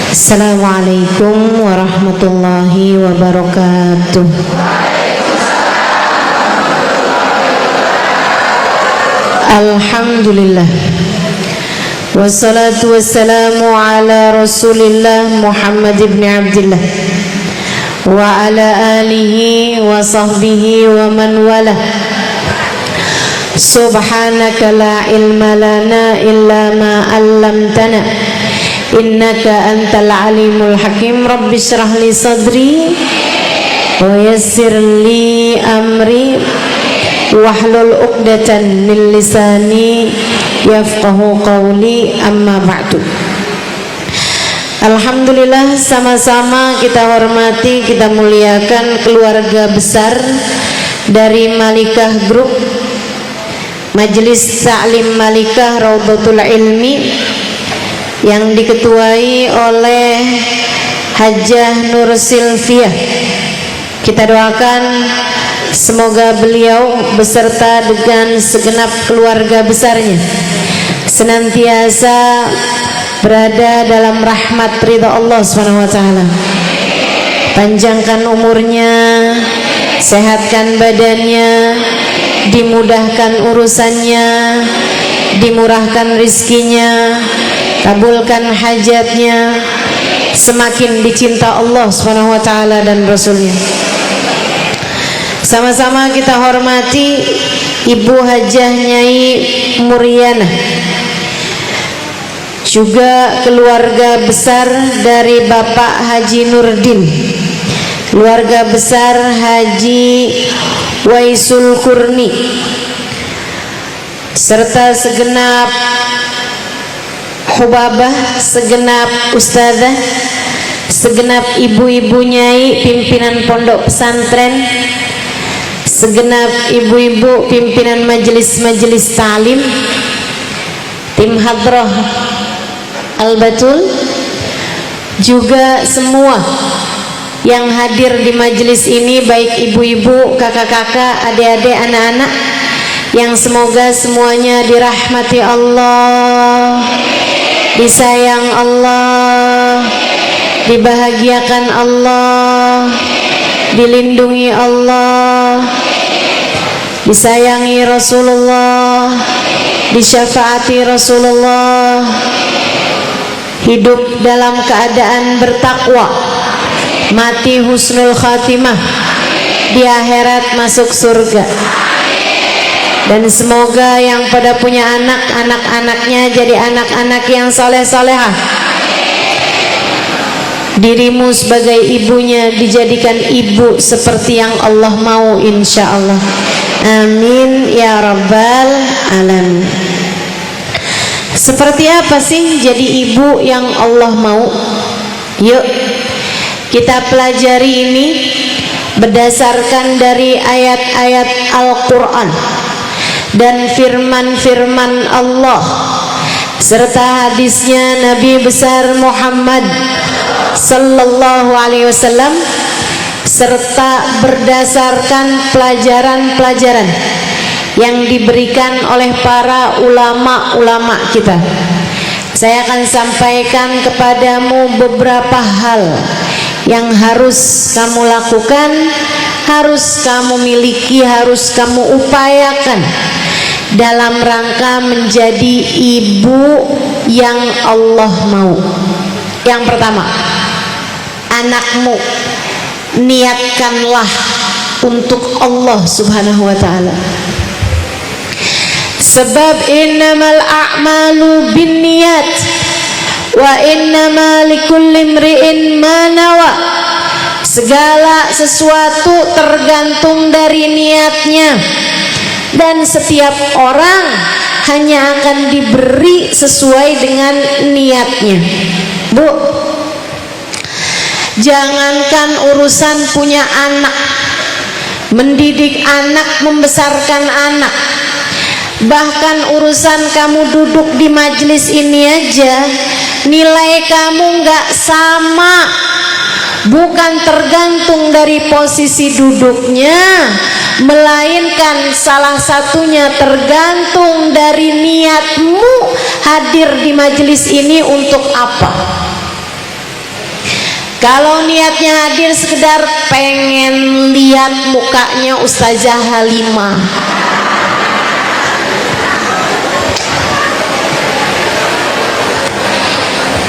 Assalamualaikum warahmatullahi wabarakatuh. Alhamdulillah, wassalatu wassalamu ala rasulillah Muhammad ibn Abdillah wa ala alihi wa sahbihi wa man wala. Subhanaka la ilma lana illa ma 'allamtana innaka antal alimul hakim. Rabbi shrah li sadri wa yassir li amri wahlul 'uqdatan min lisani yafqahu qawli, amma ba'du. Alhamdulillah, sama-sama kita hormati, kita muliakan keluarga besar dari Malikah Group, Majelis Ta'lim Malikah Raudhatul Ilmi, yang diketuai oleh Hajjah Nur Silviah. Kita doakan semoga beliau beserta dengan segenap keluarga besarnya senantiasa berada dalam rahmat ridha Allah SWT. Panjangkan umurnya, sehatkan badannya, dimudahkan urusannya, dimurahkan rizkinya, kabulkan hajatnya, semakin dicinta Allah SWT dan Rasulnya. Sama-sama kita hormati Ibu Hajjah Nyai Muryana, juga keluarga besar dari Bapak Haji Nurdin, keluarga besar Haji Waisul Kurni, serta segenap hubabah, segenap ustazah, segenap ibu-ibu nyai pimpinan pondok pesantren, segenap ibu-ibu pimpinan majelis-majelis ta'lim, tim hadrah Al-Batul, juga semua yang hadir di majelis ini, baik ibu-ibu, kakak-kakak, adik-adik, anak-anak, yang semoga semuanya dirahmati Allah, disayang Allah, dibahagiakan Allah, dilindungi Allah, disayangi Rasulullah, disyafaati Rasulullah, hidup dalam keadaan bertakwa, mati husnul khatimah, di akhirat masuk surga. Dan semoga yang pada punya anak, anak-anaknya jadi anak-anak yang soleh-solehah. Dirimu sebagai ibunya dijadikan ibu seperti yang Allah mau, insya Allah. Amin ya rabbal alamin. Seperti apa sih jadi ibu yang Allah mau? Yuk kita pelajari ini berdasarkan dari ayat-ayat Al-Quran dan firman-firman Allah serta hadisnya Nabi besar Muhammad sallallahu alaihi wasallam, serta berdasarkan pelajaran-pelajaran yang diberikan oleh para ulama-ulama kita. Saya akan sampaikan kepadamu beberapa hal yang harus kamu lakukan, harus kamu miliki, harus kamu upayakan dalam rangka menjadi ibu yang Allah mau. Yang pertama, anakmu niatkanlah untuk Allah Subhanahu wa ta'ala. Sebab innamal a'malu binniyat wa innama likulli imri'in ma nawa. Segala sesuatu tergantung dari niatnya, dan setiap orang hanya akan diberi sesuai dengan niatnya. Bu, jangankan urusan punya anak, mendidik anak, membesarkan anak, bahkan urusan kamu duduk di majelis ini aja, nilai kamu nggak sama. Bukan tergantung dari posisi duduknya, melainkan salah satunya tergantung dari niatmu hadir di majelis ini untuk apa. Kalau niatnya hadir sekedar pengen lihat mukanya Ustazah Halimah,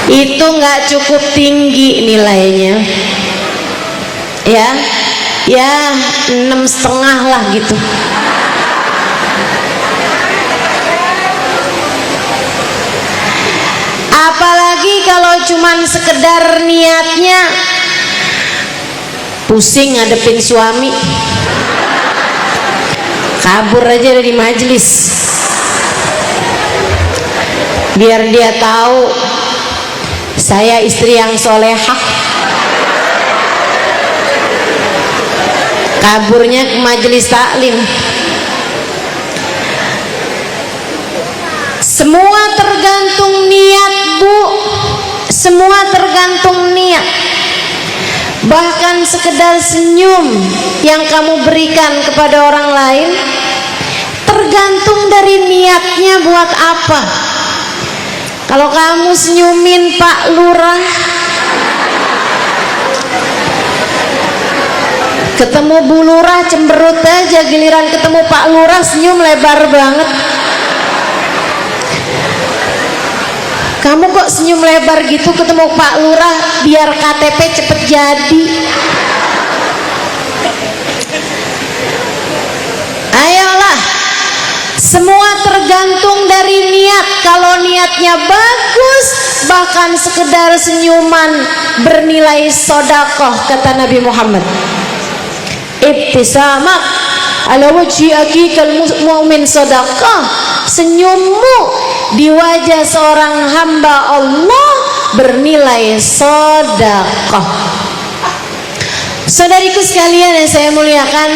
itu nggak cukup tinggi nilainya, ya 6,5 lah gitu. Apalagi kalau cuman sekedar niatnya pusing ngadepin suami, kabur aja dari majelis biar dia tahu saya istri yang solehah. Kaburnya ke majelis taklim. Semua tergantung niat, Bu. Semua tergantung niat. Bahkan sekedar senyum yang kamu berikan kepada orang lain tergantung dari niatnya buat apa. Kalau kamu senyumin Pak Lurah, ketemu Bu Lurah cemberut aja, giliran ketemu Pak Lurah senyum lebar banget. Kamu kok senyum lebar gitu ketemu Pak Lurah, biar KTP cepet jadi. Ayolah, semua tergantung dari niat. Kalau niatnya bagus, bahkan sekedar senyuman bernilai sodakoh, kata Nabi Muhammad. Ibtisamak ala wajhi akikal mu'min sodakoh. Senyummu di wajah seorang hamba Allah bernilai sodakoh. Saudariku sekalian yang saya muliakan,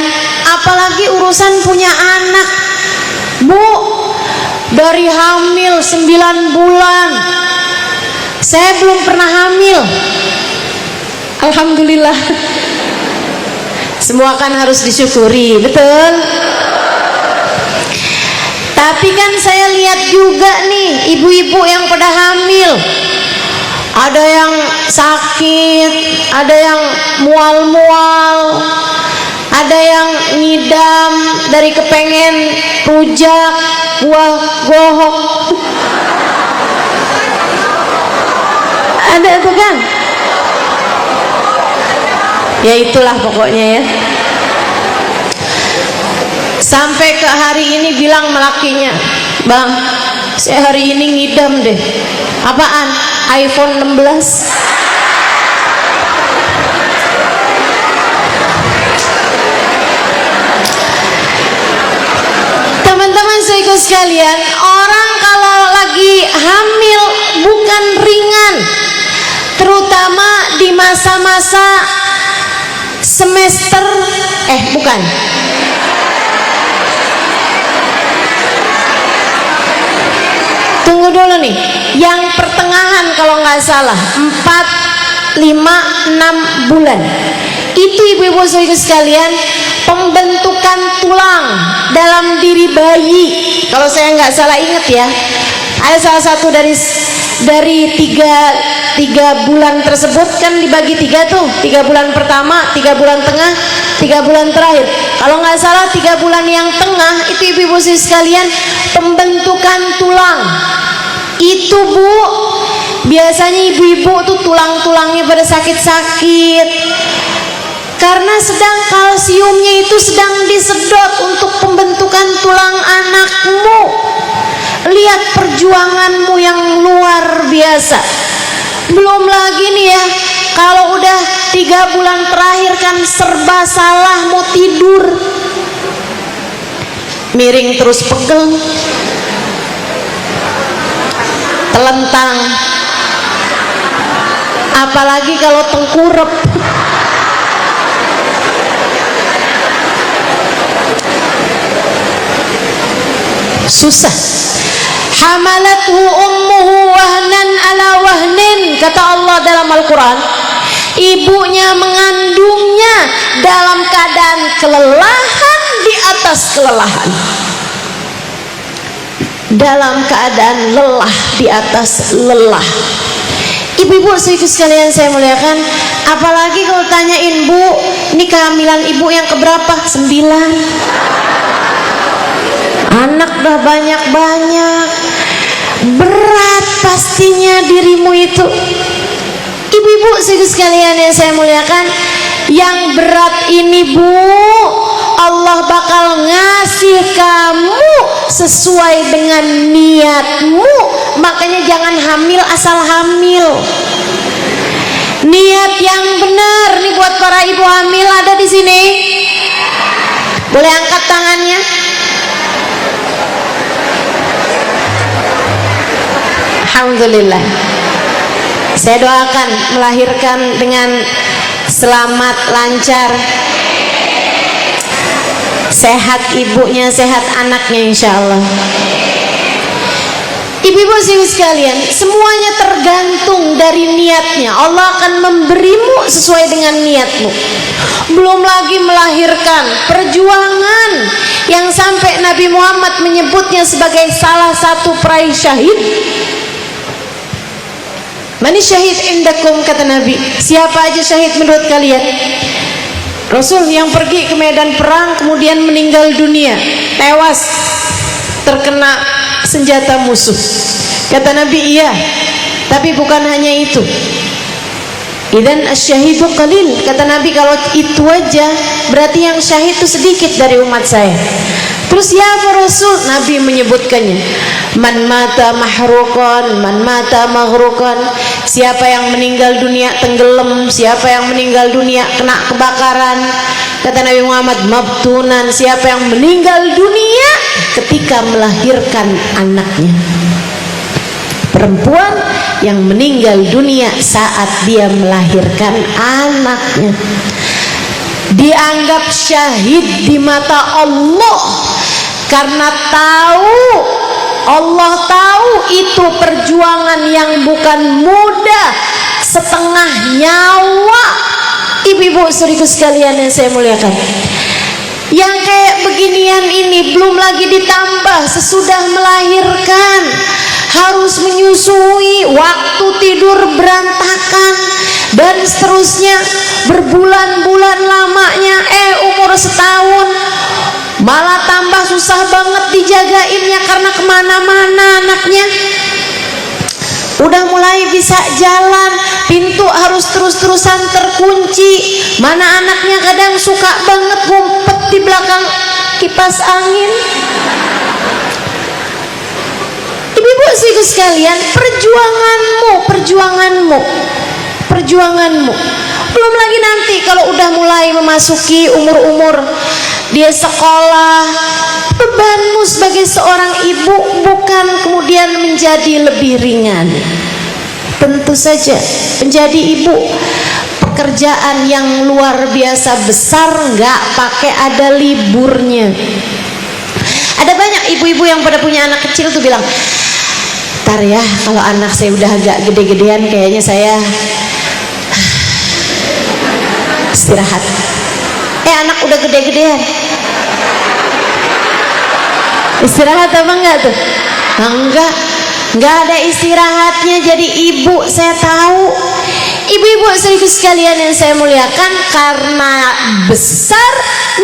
apalagi urusan punya anak, Bu. Dari hamil 9 bulan saya belum pernah hamil, alhamdulillah. Semua kan harus disyukuri, betul? Tapi kan saya lihat juga nih ibu-ibu yang pada hamil, ada yang sakit, ada yang mual-mual, ada yang ngidam dari kepengen rujak buah gohok. Ada tuh kan? Ya itulah pokoknya ya. Sampai ke hari ini bilang melakinya, Bang, saya hari ini ngidam deh. Apaan? iPhone 16. Teman-teman saudaraku sekalian, orang kalau lagi hamil bukan ringan, terutama di masa-masa semester bukan, tunggu dulu nih, yang pertengahan kalau nggak salah 4, 5, 6 bulan itu ibu-ibu saudaraku sekalian, pembentukan tulang dalam diri bayi, kalau saya nggak salah ingat ya, ada salah satu dari tiga bulan tersebut kan dibagi 3 tuh, 3 bulan pertama, 3 bulan tengah, 3 bulan terakhir. Kalau nggak salah 3 bulan yang tengah itu ibu-ibu sekalian pembentukan tulang itu, Bu. Biasanya ibu-ibu tuh tulang-tulangnya pada sakit-sakit karena sedang kalsiumnya itu sedang disedot untuk pembentukan tulang anakmu. Lihat perjuanganmu yang luar biasa. Belum lagi nih ya, kalau udah 3 bulan terakhir kan serba salah, mau tidur miring terus pegel, telentang, apalagi kalau tengkurep. Susah. Hamalathu ummuhu wahnan ala wahnin, kata Allah dalam Al-Quran. Ibunya mengandungnya dalam keadaan kelelahan di atas kelelahan, dalam keadaan lelah di atas lelah. Ibu-ibu sekalian saya muliakan, apalagi kalau tanyain, Bu, ini kehamilan ibu yang keberapa? 9. Anak dah banyak-banyak, berat pastinya dirimu itu. Ibu-ibu sekalian yang saya muliakan, yang berat ini, Bu, Allah bakal ngasih kamu sesuai dengan niatmu. Makanya jangan hamil asal hamil. Niat yang benar nih buat para ibu hamil ada di sini. Boleh angkat tangannya? Alhamdulillah. Saya doakan melahirkan dengan selamat, lancar, sehat ibunya, sehat anaknya, insya Allah. Ibu-ibu sekalian, semuanya tergantung dari niatnya. Allah akan memberimu sesuai dengan niatmu. Belum lagi melahirkan, perjuangan yang sampai Nabi Muhammad menyebutnya sebagai salah satu peraih syahid. Mani syahid indakum, kata Nabi, siapa aja syahid menurut kalian? Rasul yang pergi ke medan perang kemudian meninggal dunia, tewas terkena senjata musuh. Kata Nabi, iya, tapi bukan hanya itu. Idan asyahidu qalil, kata Nabi, kalau itu aja berarti yang syahid itu sedikit dari umat saya. Terus ya Rasul, Nabi menyebutkannya, man mata mahruqan, man mata maghruqan, siapa yang meninggal dunia tenggelam, siapa yang meninggal dunia kena kebakaran. Kata Nabi Muhammad, mabtunan, siapa yang meninggal dunia ketika melahirkan anaknya. Perempuan yang meninggal dunia saat dia melahirkan anaknya dianggap syahid di mata Allah, karena Allah tahu itu perjuangan yang bukan mudah, setengah nyawa. Ibu-ibu saudaraku sekalian yang saya muliakan, yang kayak beginian ini belum lagi ditambah sesudah melahirkan harus menyusui, waktu tidur berantakan, dan seterusnya, berbulan-bulan lamanya. Umur setahun malah tambah susah banget dijagainnya karena kemana-mana anaknya. Udah mulai bisa jalan, pintu harus terus-terusan terkunci. Mana anaknya kadang suka banget ngumpet di belakang kipas angin. Ibu-ibu sekalian, perjuanganmu. Belum lagi nanti kalau udah mulai memasuki umur-umur dia sekolah, bebanmu sebagai seorang ibu bukan kemudian menjadi lebih ringan. Tentu saja menjadi ibu pekerjaan yang luar biasa besar, nggak pakai ada liburnya. Ada banyak ibu-ibu yang pada punya anak kecil tuh bilang, ntar ya kalau anak saya udah agak gede-gedean kayaknya saya istirahat. Anak udah gede-gedean istirahat apa enggak tuh? Enggak ada istirahatnya jadi ibu. Saya tahu ibu-ibu sekalian yang saya muliakan, karena besar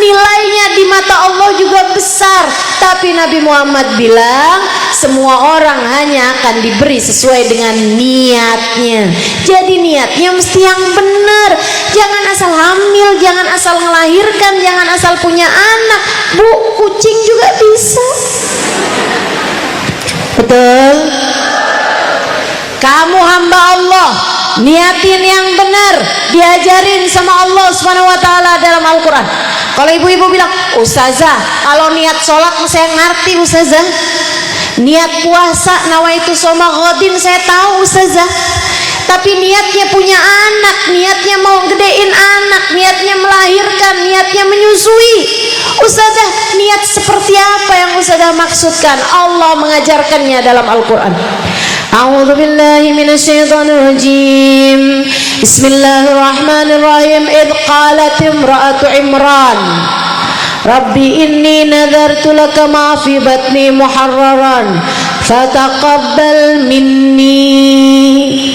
nilainya di mata Allah juga besar. Tapi Nabi Muhammad bilang semua orang hanya akan diberi sesuai dengan niatnya. Jadi niatnya mesti yang benar. Jangan asal hamil, jangan asal melahirkan, jangan asal punya anak. Bu, kucing juga bisa. Betul? Kamu hamba Allah, niatin yang benar, diajarin sama Allah Subhanahu wa taala dalam Al-Qur'an. Kalau ibu-ibu bilang, "Ustazah, kalau niat sholat saya ngerti, Ustazah. Niat puasa nawaitu shoma ghadin saya tahu, Ustazah. Tapi niatnya punya anak, niatnya mau gedein anak, niatnya melahirkan, niatnya menyusui. Ustazah, niat seperti apa yang Ustazah maksudkan?" Allah mengajarkannya dalam Al-Qur'an. A'udzu billahi minasyaitonir rajim. Bismillahirrahmanirrahim. Idz qalat imra'atu Imran, Rabbi inni nadartu laka ma fi batni muharraran fataqabbal minni.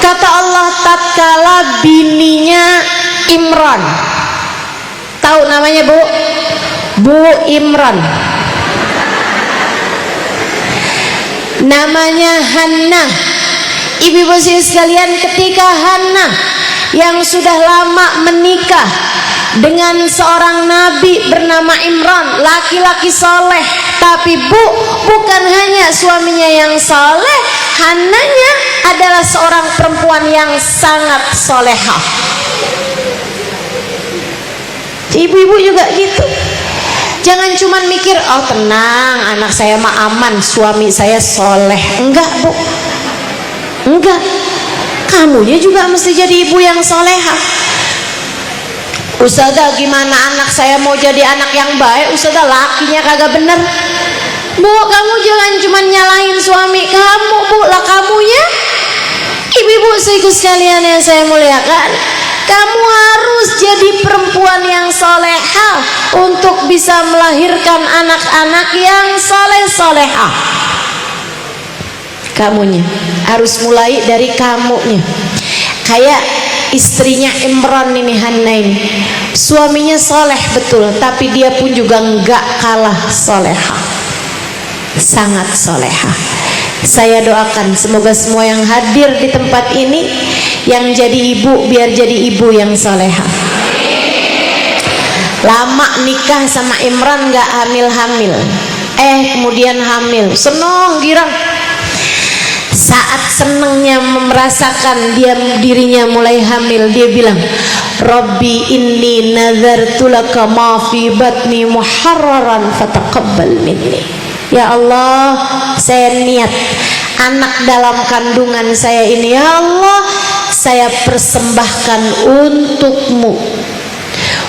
Kata Allah tatkala bininya Imran, tahu namanya Bu? Bu Imran, namanya Hannah. Ibu-ibu sekalian, ketika Hannah yang sudah lama menikah dengan seorang nabi bernama Imran, laki-laki soleh, tapi bukan hanya suaminya yang soleh, Hannahnya adalah seorang perempuan yang sangat solehah. Ibu-ibu juga gitu, jangan cuman mikir, oh tenang, anak saya mah aman, suami saya soleh. Enggak Bu, enggak, kamunya juga mesti jadi ibu yang solehah. Ustazah, gimana anak saya mau jadi anak yang baik? Ustazah, lakinya kagak bener. Bu, kamu jangan cuma nyalahin suami kamu, Bu, lah kamunya. Ibu-ibu sekalian yang saya muliakan, kamu harus jadi perempuan yang solehah untuk bisa melahirkan anak-anak yang soleh-solehah. Kamunya harus mulai dari kamunya. Kayak istrinya Imran ini, Hannah ini, suaminya soleh betul, tapi dia pun juga enggak kalah solehah, sangat solehah. Saya doakan semoga semua yang hadir di tempat ini yang jadi ibu, biar jadi ibu yang solehah. Lama nikah sama Imran nggak hamil-hamil, kemudian hamil, seneng girang. Saat senengnya merasakan dirinya mulai hamil, dia bilang, Rabbi inni nazartu laka ma fi batni muharraran fataqabbal minni. Ya Allah, saya niat anak dalam kandungan saya ini, ya Allah, saya persembahkan untukmu,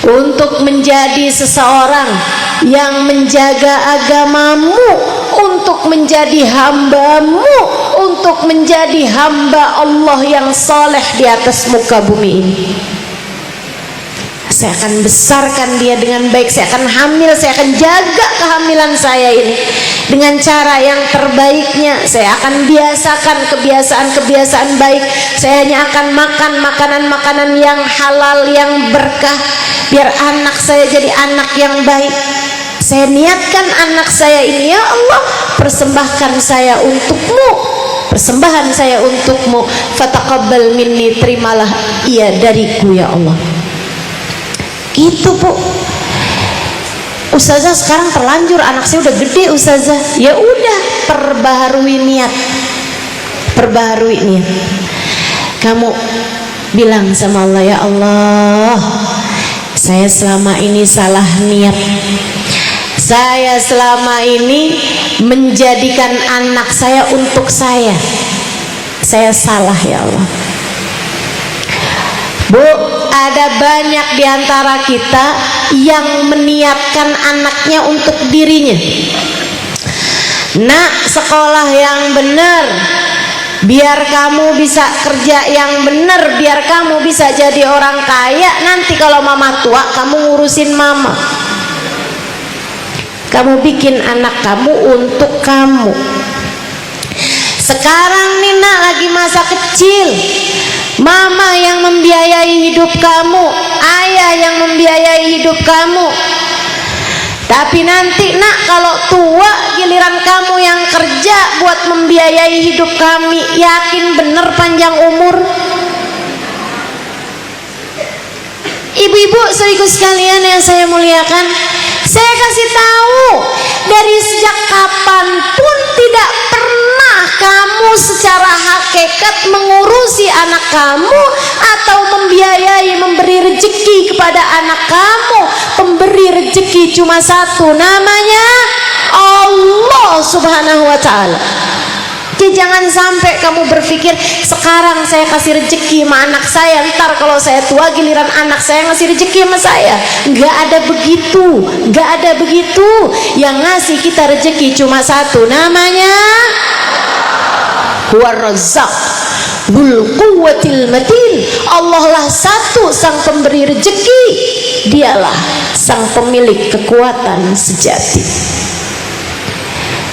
untuk menjadi seseorang yang menjaga agamamu, untuk menjadi hambamu, untuk menjadi hamba Allah yang soleh di atas muka bumi ini. Saya akan besarkan dia dengan baik, saya akan hamil, saya akan jaga kehamilan saya ini dengan cara yang terbaiknya. Saya akan biasakan kebiasaan-kebiasaan baik. Saya hanya akan makan makanan-makanan yang halal, yang berkah, biar anak saya jadi anak yang baik. Saya niatkan anak saya ini, ya Allah, persembahkan saya untukmu, persembahan saya untukmu, fataqabbal minni, terimalah ia dariku ya Allah. Gitu Bu. Ustazah, sekarang terlanjur, anak saya udah gede Ustazah. Ya udah, perbaharui niat, perbaharui niat. Kamu bilang sama Allah, ya Allah, saya selama ini salah niat, saya selama ini menjadikan anak saya untuk saya salah ya Allah. Bu, ada banyak diantara kita yang meniatkan anaknya untuk dirinya. Nak, sekolah yang benar, biar kamu bisa kerja yang benar, biar kamu bisa jadi orang kaya. Nanti kalau mama tua, kamu ngurusin mama. Kamu bikin anak kamu untuk kamu. Sekarang nih nak, lagi masa kecil, mama yang membiayai hidup kamu, ayah yang membiayai hidup kamu. Tapi nanti nak, kalau tua giliran kamu yang kerja buat membiayai hidup kami, yakin bener panjang umur? Ibu-ibu saudaraku sekalian yang saya muliakan, saya kasih tahu, dari sejak kapanpun tidak pernah kamu secara hakikat mengurusi anak kamu atau membiayai, memberi rezeki kepada anak kamu. Pemberi rezeki cuma satu, namanya Allah Subhanahu wa Ta'ala. Jadi jangan sampai kamu berpikir, sekarang saya kasih rezeki sama anak saya, ntar kalau saya tua giliran anak saya ngasih rezeki sama saya. Gak ada begitu, gak ada begitu. Yang ngasih kita rezeki cuma satu, namanya War-Razzaq Dzul Quwwatil Matin. Allah lah satu sang pemberi rezeki, dialah sang pemilik kekuatan sejati.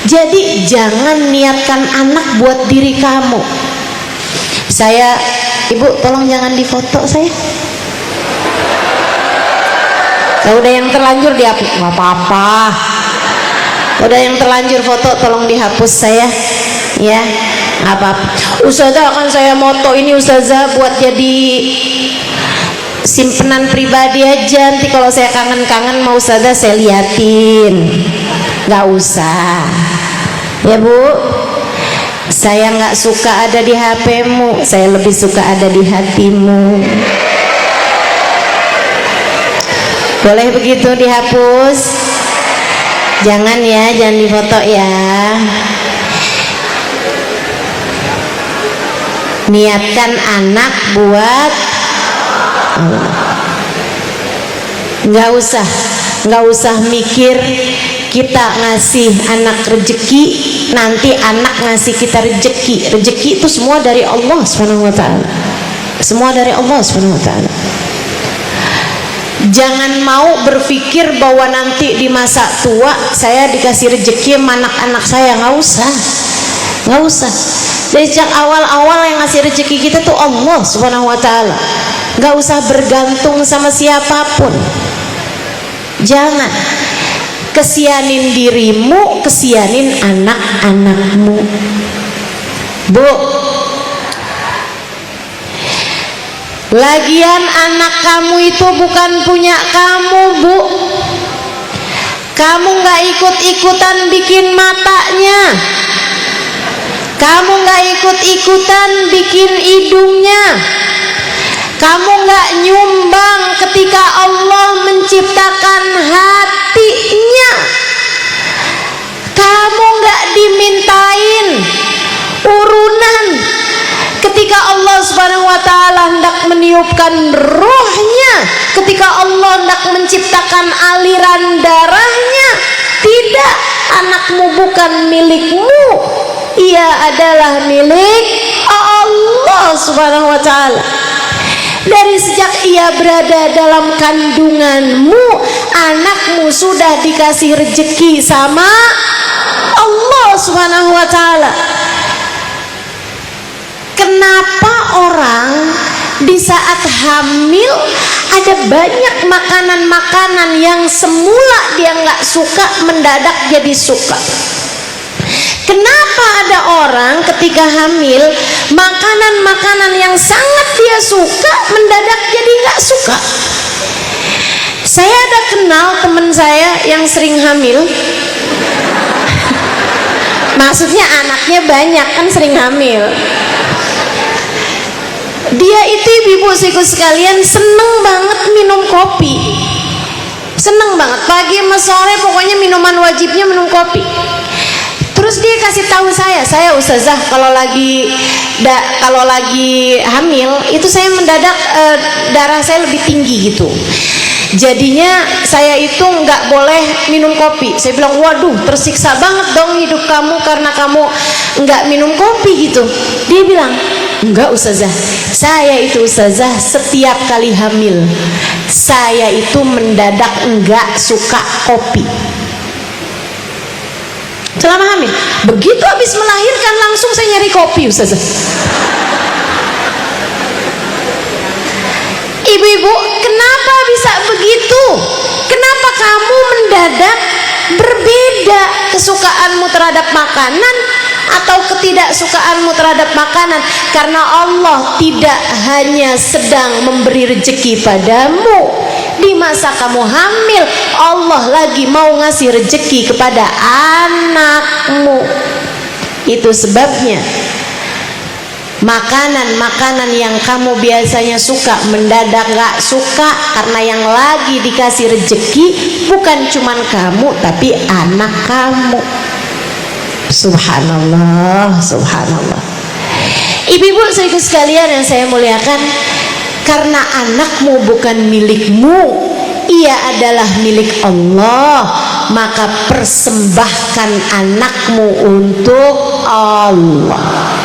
Jadi jangan niatkan anak buat diri kamu. Saya, Ibu tolong jangan difoto saya. Kalau udah yang terlanjur dihapus, nggak apa-apa. Udah yang terlanjur foto tolong dihapus saya, ya, nggak apa-apa. Ustazah akan saya moto ini Ustazah buat jadi simpenan pribadi aja. Nanti kalau saya kangen-kangen mau Ustazah saya liatin. Nggak usah, ya Bu. Saya nggak suka ada di HP-mu, saya lebih suka ada di hatimu. Boleh begitu dihapus? Jangan ya, jangan difoto ya. Niatkan anak buat Allah. Nggak usah mikir kita ngasih anak rezeki, nanti anak ngasih kita rezeki. Rezeki itu semua dari Allah Subhanahu wa taala. Semua dari Allah Subhanahu wa taala. Jangan mau berpikir bahwa nanti di masa tua saya dikasih rezeki sama anak-anak saya. Nggak usah. Dari sejak awal-awal yang ngasih rezeki kita tuh Allah Subhanahu wa taala. Nggak usah bergantung sama siapapun. Jangan kesianin dirimu, kesianin anak-anakmu. Bu, lagian anak kamu itu bukan punya kamu, Bu. Kamu nggak ikut-ikutan bikin matanya, kamu nggak ikut-ikutan bikin hidungnya, kamu nggak nyumbang ketika Allah menciptakan hatinya, kamu nggak dimintain urunan ketika Allah Subhanahu wa taala hendak meniupkan rohnya, ketika Allah hendak menciptakan aliran darahnya. Tidak, anakmu bukan milikmu, ia adalah milik Allah Subhanahu wa taala. Dari sejak ia berada dalam kandunganmu, anakmu sudah dikasih rezeki sama Allah Subhanahu wa taala. Kenapa orang di saat hamil ada banyak makanan-makanan yang semula dia nggak suka mendadak jadi suka? Kenapa ada orang ketika hamil makanan-makanan yang sangat dia suka mendadak jadi nggak suka? Saya ada kenal teman saya yang sering hamil. Maksudnya anaknya banyak kan, sering hamil. Dia itu ibu-ibu sekalian seneng banget minum kopi, seneng banget pagi sama sore, pokoknya minuman wajibnya minum kopi. Terus dia kasih tahu saya ustazah kalau lagi hamil itu saya mendadak darah saya lebih tinggi gitu. Jadinya saya itu nggak boleh minum kopi. Saya bilang, waduh, tersiksa banget dong hidup kamu karena kamu nggak minum kopi gitu. Dia bilang, enggak ustazah, saya itu ustazah setiap kali hamil saya itu mendadak nggak suka kopi. Selama hamil, begitu habis melahirkan langsung saya nyari kopi ustazah. Ibu-ibu, kenapa bisa begitu? Kenapa kamu mendadak berbeda kesukaanmu terhadap makanan atau ketidaksukaanmu terhadap makanan? Karena Allah tidak hanya sedang memberi rezeki padamu di masa kamu hamil, Allah lagi mau ngasih rezeki kepada anakmu. Itu sebabnya makanan-makanan yang kamu biasanya suka mendadak gak suka karena yang lagi dikasih rezeki bukan cuman kamu tapi anak kamu. Subhanallah, subhanallah. Ibu-ibu saudaraku sekalian yang saya muliakan, karena anakmu bukan milikmu, ia adalah milik Allah, maka persembahkan anakmu untuk Allah.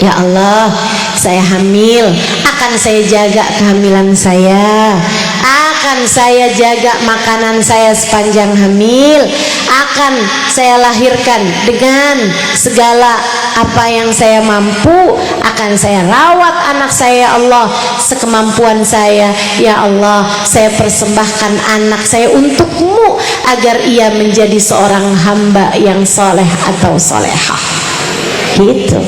Ya Allah, saya hamil, akan saya jaga kehamilan saya, akan saya jaga makanan saya sepanjang hamil, akan saya lahirkan dengan segala apa yang saya mampu, akan saya rawat anak saya, Allah, sekemampuan saya. Ya Allah, saya persembahkan anak saya untukmu agar ia menjadi seorang hamba yang soleh atau solehah. Gitu,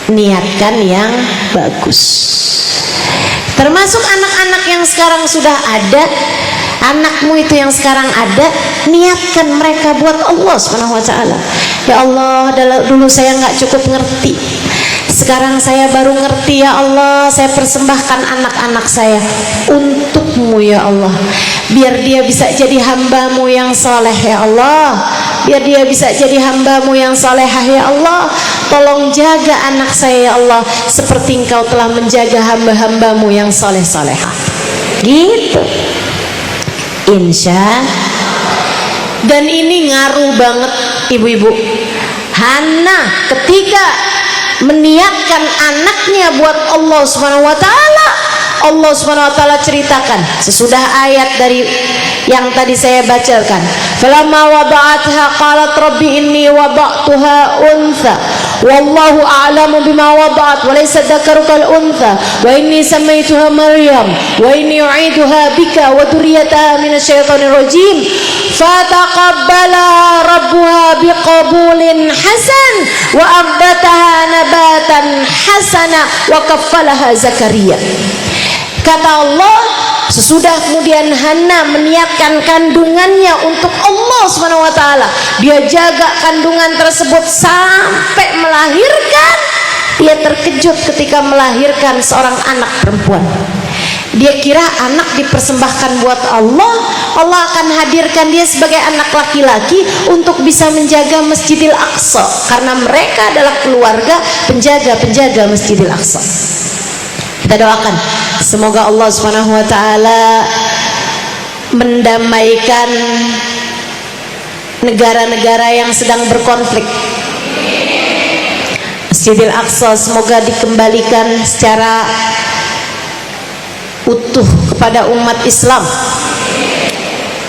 niatkan yang bagus. Termasuk anak-anak yang sekarang sudah ada, anakmu itu yang sekarang ada, niatkan mereka buat Allah Subhanahu wa ta'ala. Ya Allah, dulu saya nggak cukup ngerti, sekarang saya baru ngerti. Ya Allah, saya persembahkan anak-anak saya untukmu ya Allah, biar dia bisa jadi hambamu yang soleh ya Allah, biar dia bisa jadi hambamu yang solehah ya Allah. Tolong jaga anak saya ya Allah, seperti engkau telah menjaga hamba-hambamu yang soleh-solehah. Gitu, insya. Dan ini ngaruh banget ibu-ibu. Hana ketika meniatkan anaknya buat Allah Subhanahu wa ta'ala, Allah Subhanahu wa ta'ala ceritakan sesudah ayat dari yang tadi saya bacakan, falamma wada'atha qalat rabbi inni wada'tuha untha wallahu a'lamu bima wada'at wa laysa dzakaru kal untha wa inni samaituha maryam wa inni u'iduha bika wa dzurriyyataha minasyaitonir rajim fataqabbalaha rabbuha biqabulin hasan wa ambataha nabatan hasana wa kaffalaha Zakaria. Kata Allah, sesudah kemudian Hana meniatkan kandungannya untuk Allah Subhanahu wa ta'ala, dia jaga kandungan tersebut sampai melahirkan. Dia terkejut ketika melahirkan seorang anak perempuan. Dia kira anak dipersembahkan buat Allah, Allah akan hadirkan dia sebagai anak laki-laki untuk bisa menjaga Masjidil Aqsa, karena mereka adalah keluarga penjaga-penjaga Masjidil Aqsa. Kita doakan semoga Allah Subhanahu wa ta'ala mendamaikan negara-negara yang sedang berkonflik. Masjidil Aqsa semoga dikembalikan secara utuh kepada umat Islam.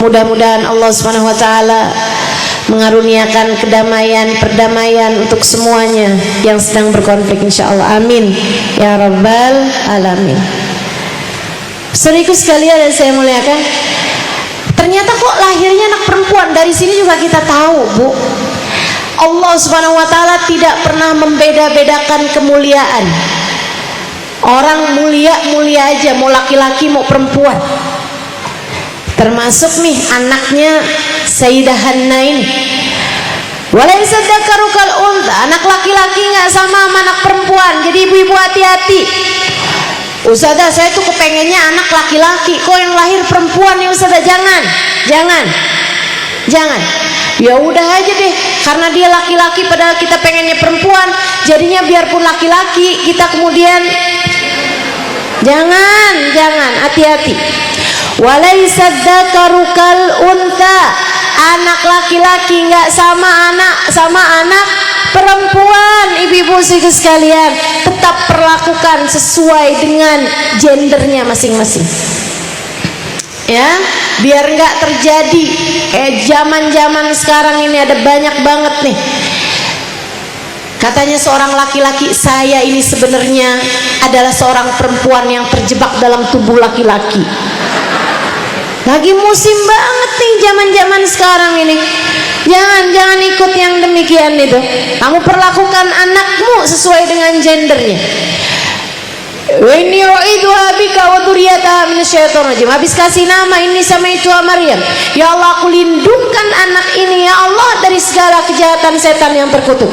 Mudah-mudahan Allah Subhanahu wa ta'ala mengaruniakan kedamaian, perdamaian untuk semuanya yang sedang berkonflik, insyaallah. Amin ya rabbal alamin. Saudaraku sekalian yang saya muliakan, ternyata kok lahirnya anak perempuan. Dari sini juga kita tahu, Bu, Allah Subhanahu wa ta'ala tidak pernah membeda-bedakan kemuliaan. Orang mulia-mulia aja, mau laki-laki mau perempuan. Termasuk nih anaknya Sayyidah Hanna ini, walaysa dzakaru kal untha, anak laki-laki nggak sama anak perempuan. Jadi ibu-ibu hati-hati. Ustazah, saya tuh kepengennya anak laki-laki, kok yang lahir perempuan ya Ustazah? Jangan. Ya udah aja deh, karena dia laki-laki padahal kita pengennya perempuan, jadinya biarpun laki-laki kita kemudian jangan, hati-hati. Walaysa dzakaru kal untha, anak laki-laki nggak sama anak perempuan. Ibu-ibu sekalian, tetap perlakukan sesuai dengan gendernya masing-masing, ya, biar nggak terjadi kayak zaman sekarang ini. Ada banyak banget nih, katanya seorang laki-laki, saya ini sebenarnya adalah seorang perempuan yang terjebak dalam tubuh laki-laki. Lagi musim banget nih zaman sekarang ini. Jangan ikut yang demikian itu. Kamu perlakukan anakmu sesuai dengan gendernya. Wa inni u'iduha bika wa dzurriyyataha minasyaitonir rajim. Habis kasih nama, ini sama itu Maryam. Ya Allah, aku lindungkan anak ini ya Allah dari segala kejahatan setan yang terkutuk.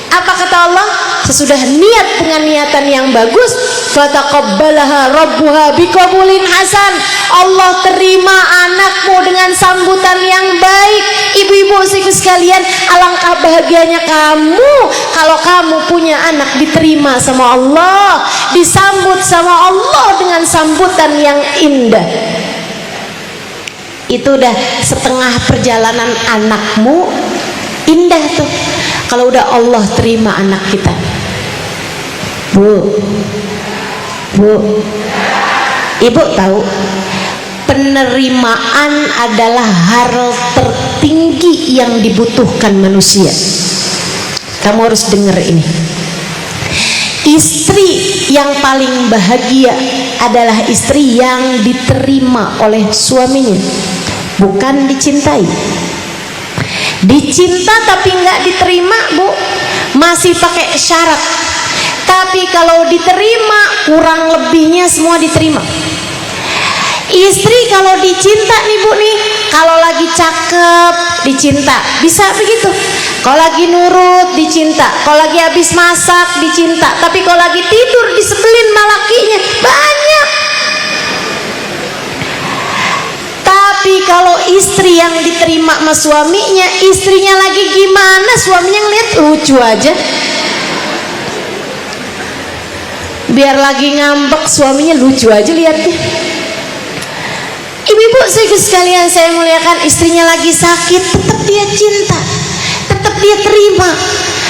Apa kata Allah? Sesudah niat dengan niatan yang bagus, fataqabbalaha rabbuha biqabulin hasan. Allah terima anakmu dengan sambutan yang baik. Ibu-ibu sekalian, alangkah bahagianya kamu kalau kamu punya anak diterima sama Allah, disambut sama Allah dengan sambutan yang indah. Itu udah setengah perjalanan anakmu indah tuh, kalau udah Allah terima anak kita. Bu, ibu tahu penerimaan adalah hal tertinggi yang dibutuhkan manusia. Kamu harus dengar ini. Istri yang paling bahagia adalah istri yang diterima oleh suaminya, bukan dicintai. Dicinta tapi nggak diterima, Bu, masih pakai syarat. Tapi kalau diterima, kurang lebihnya semua diterima. Istri kalau dicinta nih, Bu nih, kalau lagi cakep dicinta, bisa begitu. Kalau lagi nurut dicinta, kalau lagi habis masak dicinta. Tapi kalau lagi tidur disebelin malakinya banyak. Tapi kalau istri yang diterima sama suaminya, istrinya lagi gimana, suaminya ngeliat lucu aja. Biar lagi ngambek, suaminya lucu aja liatnya. Ibu-ibu sekalian saya muliakan, istrinya lagi sakit, tetap dia cinta, tetap dia terima.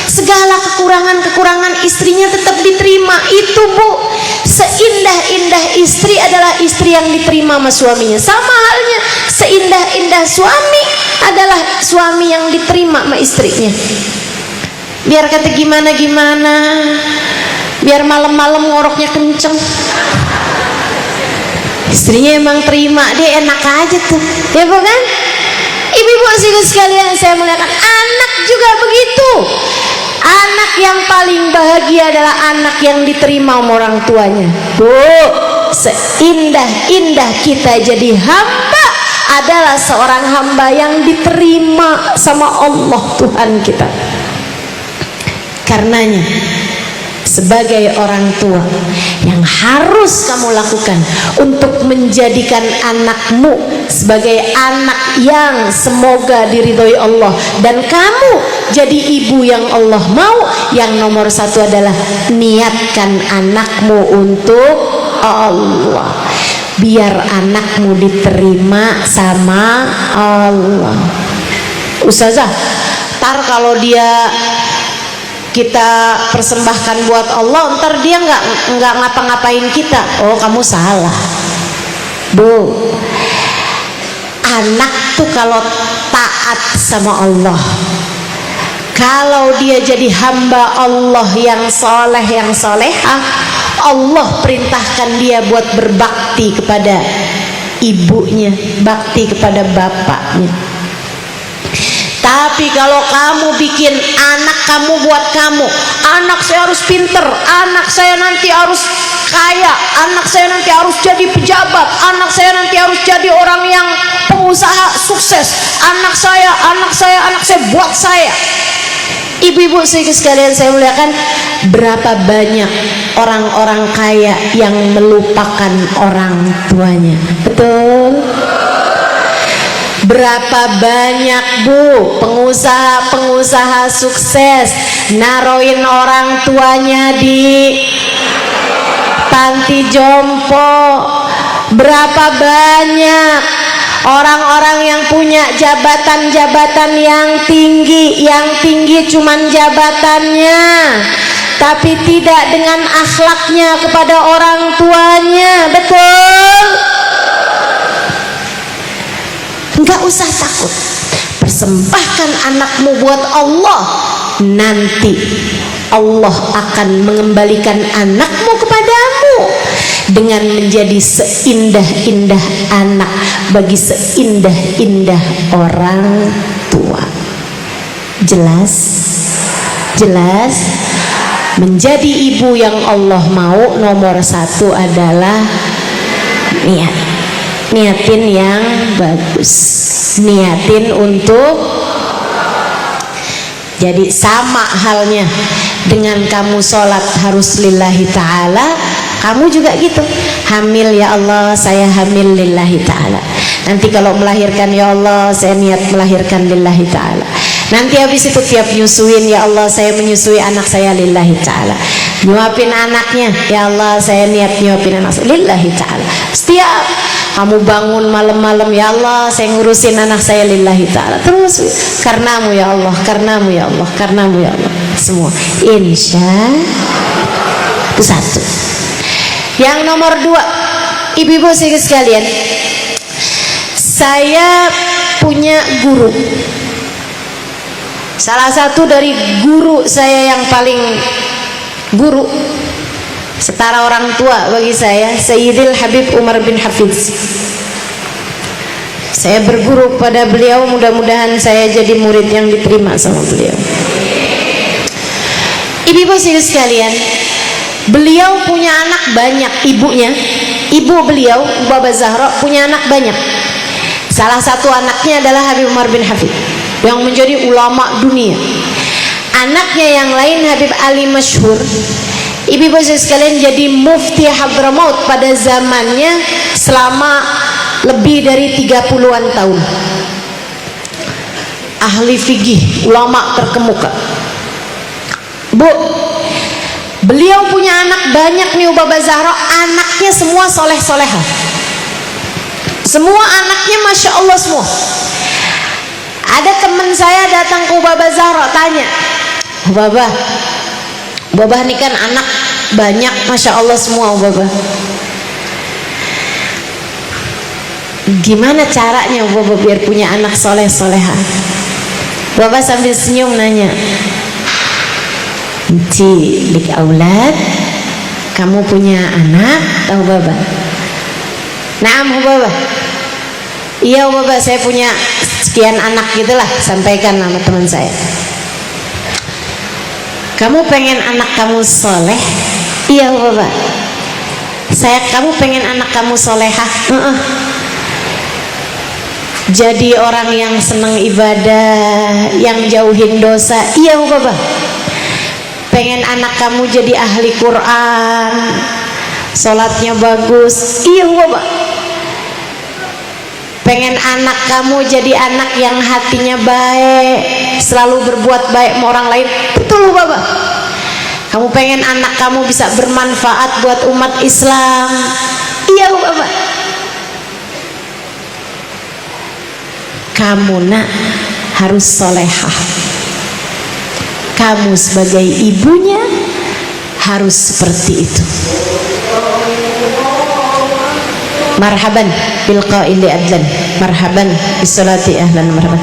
Segala kekurangan-kekurangan istrinya tetap diterima. Itu, Bu, seindah-indah istri adalah istri yang diterima sama suaminya. Sama halnya seindah-indah suami adalah suami yang diterima sama istrinya. Biar kata gimana-gimana, biar malam-malam ngoroknya kenceng, istrinya emang terima, dia enak aja tuh, ya bukan? Ibu-ibu sekalian saya muliakan, anak juga begitu. Anak yang paling bahagia adalah anak yang diterima sama orang tuanya. Bu, seindah-indah kita jadi hamba adalah seorang hamba yang diterima sama Allah Tuhan kita. Karenanya sebagai orang tua, yang harus kamu lakukan untuk menjadikan anakmu sebagai anak yang semoga diridhoi Allah, dan kamu jadi ibu yang Allah mau, yang nomor satu adalah niatkan anakmu untuk Allah, biar anakmu diterima sama Allah. Ustazah, ntar kalau dia kita persembahkan buat Allah, ntar dia nggak ngapa-ngapain kita. Oh, kamu salah, Bu. Anak tuh kalau taat sama Allah, kalau dia jadi hamba Allah yang soleh, yang solehah, Allah perintahkan dia buat berbakti kepada ibunya, bakti kepada bapaknya. Tapi kalau kamu bikin anak kamu buat kamu, anak saya harus pinter, anak saya nanti harus kaya, anak saya nanti harus jadi pejabat, anak saya nanti harus jadi orang yang pengusaha sukses, anak saya buat saya. Ibu-ibu sekalian saya muliakan, berapa banyak orang-orang kaya yang melupakan orang tuanya? Betul? Berapa banyak, Bu, pengusaha-pengusaha sukses naroin orang tuanya di panti jompo? Berapa banyak orang-orang yang punya jabatan-jabatan yang tinggi cuman jabatannya, tapi tidak dengan akhlaknya kepada orang tuanya? Betul? Enggak usah takut, persembahkan anakmu buat Allah, nanti Allah akan mengembalikan anakmu kepadamu dengan menjadi seindah-indah anak bagi seindah-indah orang tua. Jelas? Jelas? Menjadi ibu yang Allah mau, nomor satu adalah niatin yang bagus, niatin untuk. Jadi sama halnya dengan kamu sholat harus lillahi ta'ala, kamu juga gitu, hamil ya Allah saya hamil lillahi ta'ala. Nanti kalau melahirkan, ya Allah saya niat melahirkan lillahi ta'ala. Nanti habis itu tiap nyusuin, ya Allah saya menyusui anak saya lillahi ta'ala. Nyuapin anaknya, ya Allah saya niat nyuapin anak saya lillahi ta'ala. Setiap kamu bangun malam-malam, ya Allah saya ngurusin anak saya lillahi ta'ala. Terus karenamu ya Allah, karenamu ya Allah, karenamu ya Allah. Semua insya Itu satu. Yang nomor dua, ibu-ibu sekalian, saya punya guru. Salah satu dari guru saya yang paling guru, setara orang tua bagi saya, Sayyidil Habib Umar bin Hafiz. Saya berguru pada beliau, mudah-mudahan saya jadi murid yang diterima sama beliau. Ibu-ibu sekalian, beliau punya anak banyak. Ibu beliau, Baba Zahra, punya anak banyak. Salah satu anaknya adalah Habib Umar bin Hafiz yang menjadi ulama dunia. Anaknya yang lain Habib Ali Masyhur, ibu-ibu sekalian, jadi mufti Hadramaut pada zamannya selama lebih dari 30-an tahun. Ahli fikih, ulama terkemuka. Bu, beliau punya anak banyak nih, Baba Zahra. Anaknya semua soleh-soleha. Semua anaknya Masya Allah semua. Ada teman saya datang ke Baba Zahra, tanya, Baba ini kan anak banyak, Masya Allah semua, Baba. Gimana caranya Baba biar punya anak soleh-soleha? Baba sambil senyum nanya, Ci, lik aulad, kamu punya anak, tahu Baba? Naam Baba. Iya Baba, saya punya sekian anak gitulah, sampaikan nama teman saya. Kamu pengen anak kamu soleh? Iya Baba. Kamu pengen anak kamu solehah? Jadi orang yang senang ibadah, yang jauhin dosa. Iya Baba. Pengen anak kamu jadi ahli Quran, sholatnya bagus. Iya Baba. Pengen anak kamu jadi anak yang hatinya baik, selalu berbuat baik sama orang lain. Betul Baba. Kamu pengen anak kamu bisa bermanfaat buat umat Islam. Iya Baba. Kamu nak harus solehah. Kamu sebagai ibunya harus seperti itu. Marhaban bil qaili adlan, marhaban bis salati ahlan marhaban.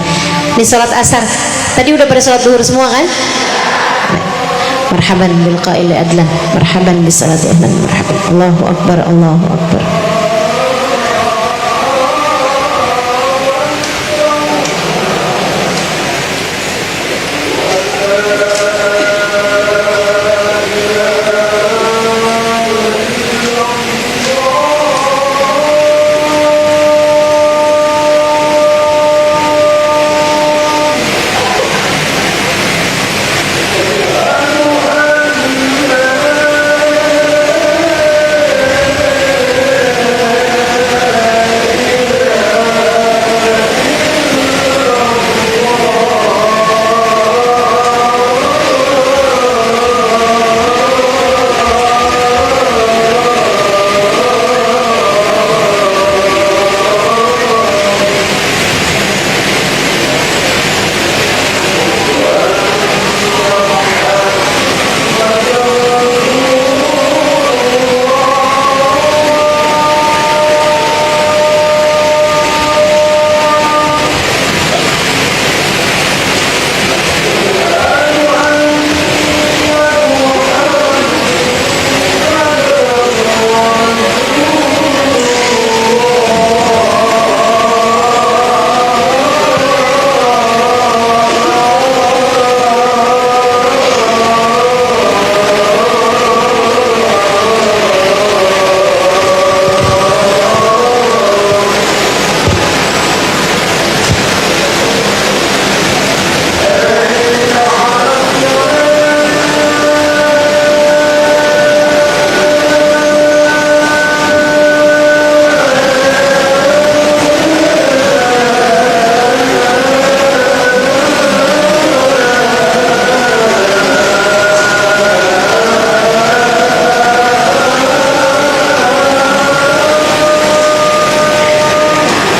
Ini salat asar. Tadi udah pada salat zuhur semua kan? Marhaban bil qaili adlan, marhaban bis salati ahlan marhaban. Allahu akbar, Allahu akbar.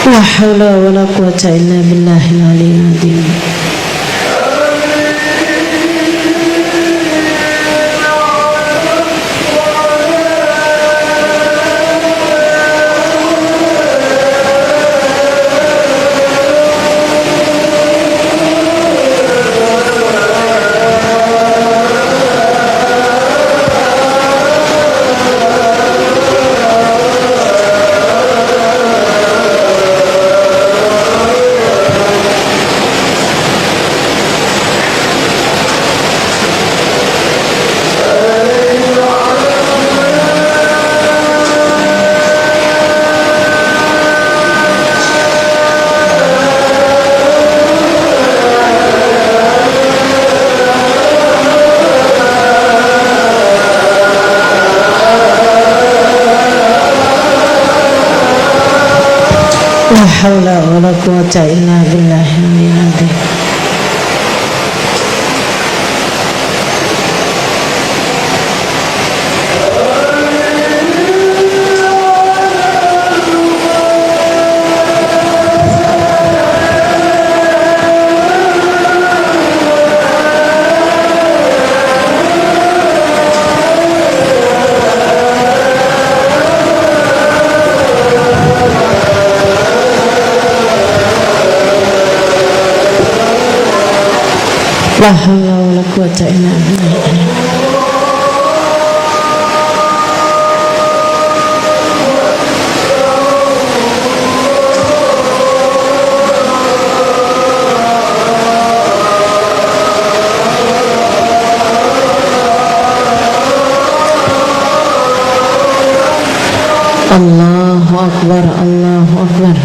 La haula wa la quwwata illa billahil aliyyil azim. haula wala quwwata illa billahil azim. La haula wala quwwata illa billah. Allahu akbar, Allahu akbar.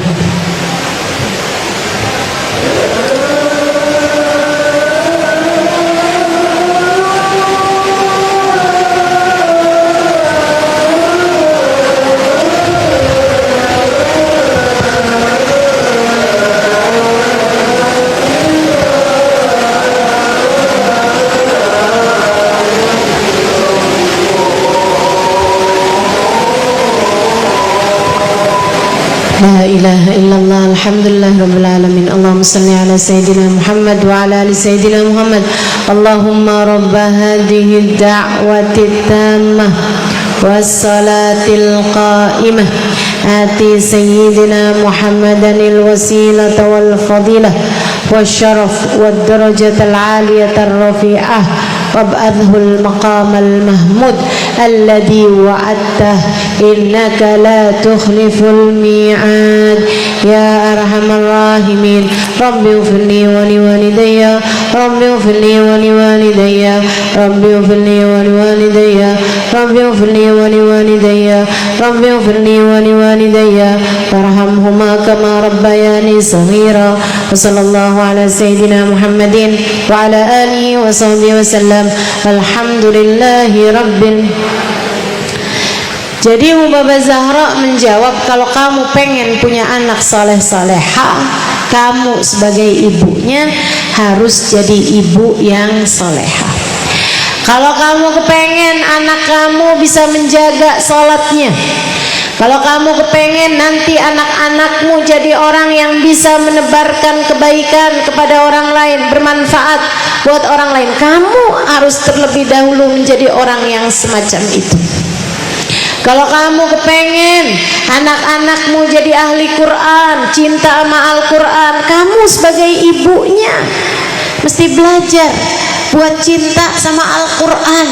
La ilaha illallah, alhamdulillah rabbil alamin. Allahumma salli ala sayyidina Muhammad wa ala ali sayyidina Muhammad. Allahumma rabba hadhihi ad-da'wati tammah was-salatil qa'imah ati sayyidina Muhammadan al-wasilata wal fadilah wasyaraf wad darajatal 'aliyatar rafi'ah وابعثه المقام المحمود الذي وعدته إنك لا تخلف الميعاد يا أرحم الراحمين رب اغفر لي ولوالدي رب اغفر لي ولوالدي رب اغفر لي ولوالدي رب اغفر لي ولوالدي رب اغفر لي ولوالدي وارحمهما كما ربياني صغيرا وصلى الله على سيدنا محمد وعلى آله وصحبه وسلم. Alhamdulillahi rabbil. Jadi Baba Zahra menjawab, kalau kamu pengen punya anak saleh-saleha, kamu sebagai ibunya harus jadi ibu yang saleha. Kalau kamu kepengen anak kamu bisa menjaga sholatnya, kalau kamu kepengen nanti anak-anakmu jadi orang yang bisa menebarkan kebaikan kepada orang lain, bermanfaat buat orang lain, kamu harus terlebih dahulu menjadi orang yang semacam itu. Kalau kamu kepengen anak-anakmu jadi ahli Quran, cinta sama Al-Quran, kamu sebagai ibunya mesti belajar buat cinta sama Al-Quran.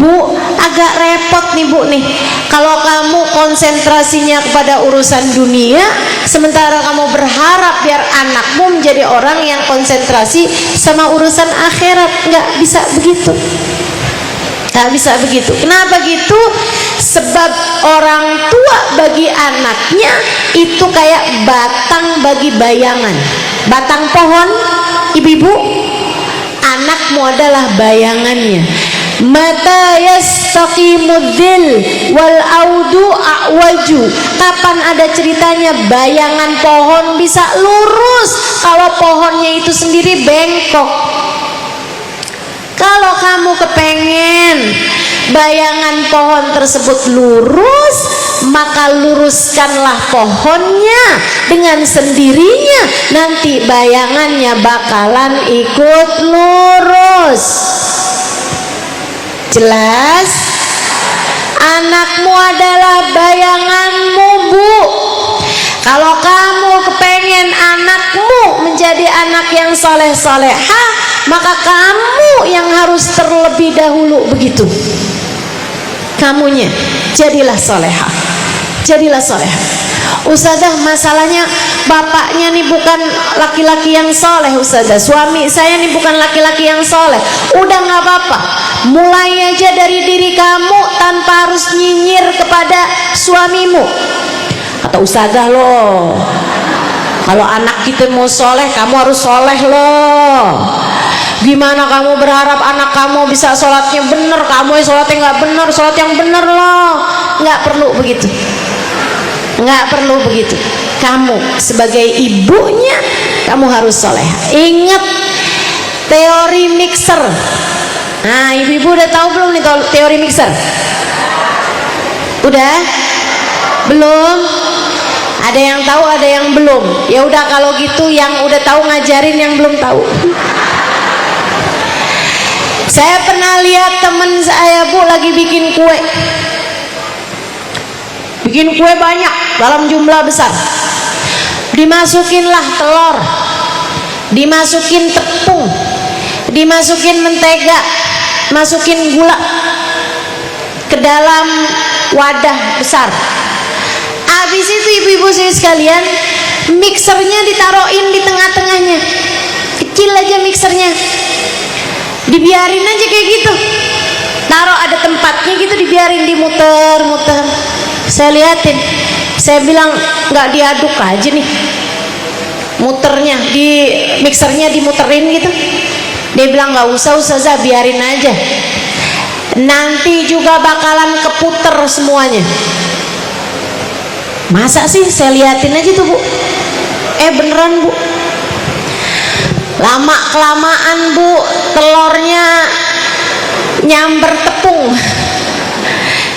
Bu, agak repot nih Bu nih, kalau kamu konsentrasinya kepada urusan dunia, sementara kamu berharap biar anakmu menjadi orang yang konsentrasi sama urusan akhirat. Nggak bisa begitu, nggak bisa begitu. Kenapa gitu? Sebab orang tua bagi anaknya itu kayak batang bagi bayangan. Batang pohon, ibu-ibu, anakmu adalah bayangannya. Mata yastaqimudzil wal audu a'waju. Kapan ada ceritanya bayangan pohon bisa lurus kalau pohonnya itu sendiri bengkok? Kalau kamu kepengen bayangan pohon tersebut lurus, maka luruskanlah pohonnya dengan sendirinya, nanti bayangannya bakalan ikut lurus. Jelas? Anakmu adalah bayanganmu Bu. Kalau kamu kepengen anakmu menjadi anak yang soleh-soleha, maka kamu yang harus terlebih dahulu begitu. Kamunya jadilah soleha, jadilah soleha. Ustazah, masalahnya bapaknya nih bukan laki-laki yang soleh Ustazah, suami saya nih bukan laki-laki yang soleh. Udah nggak apa-apa, mulai aja dari diri kamu tanpa harus nyinyir kepada suamimu. Kata Ustazah, loh kalau anak kita mau soleh, kamu harus soleh loh. Gimana kamu berharap anak kamu bisa sholatnya bener, kamu yang sholatnya nggak bener, sholat yang bener loh. Nggak perlu begitu, nggak perlu begitu. Kamu sebagai ibunya, kamu harus soleha. Ingat teori mixer. Nah, ibu-ibu udah tahu belum nih teori mixer? Udah? Belum? Ada yang tahu, ada yang belum. Ya udah, kalau gitu yang udah tahu ngajarin yang belum tahu. Saya pernah lihat teman saya, Bu, lagi bikin kue. Bikin kue banyak dalam jumlah besar. Dimasukinlah telur, dimasukin tepung, dimasukin mentega, masukin gula ke dalam wadah besar. Habis itu ibu-ibu saya sekalian, mixernya ditaruhin di tengah-tengahnya, kecil aja mixernya, dibiarin aja kayak gitu. Taruh ada tempatnya gitu, dibiarin, dimuter-muter. Saya liatin, saya bilang nggak diaduk aja nih, muternya di mixernya dimuterin gitu. Dia bilang nggak usah Ustazah, biarin aja, nanti juga bakalan keputer semuanya. Masa sih? Saya liatin aja tuh, Bu. Beneran, Bu. Lama kelamaan, Bu, telurnya nyamber tepung.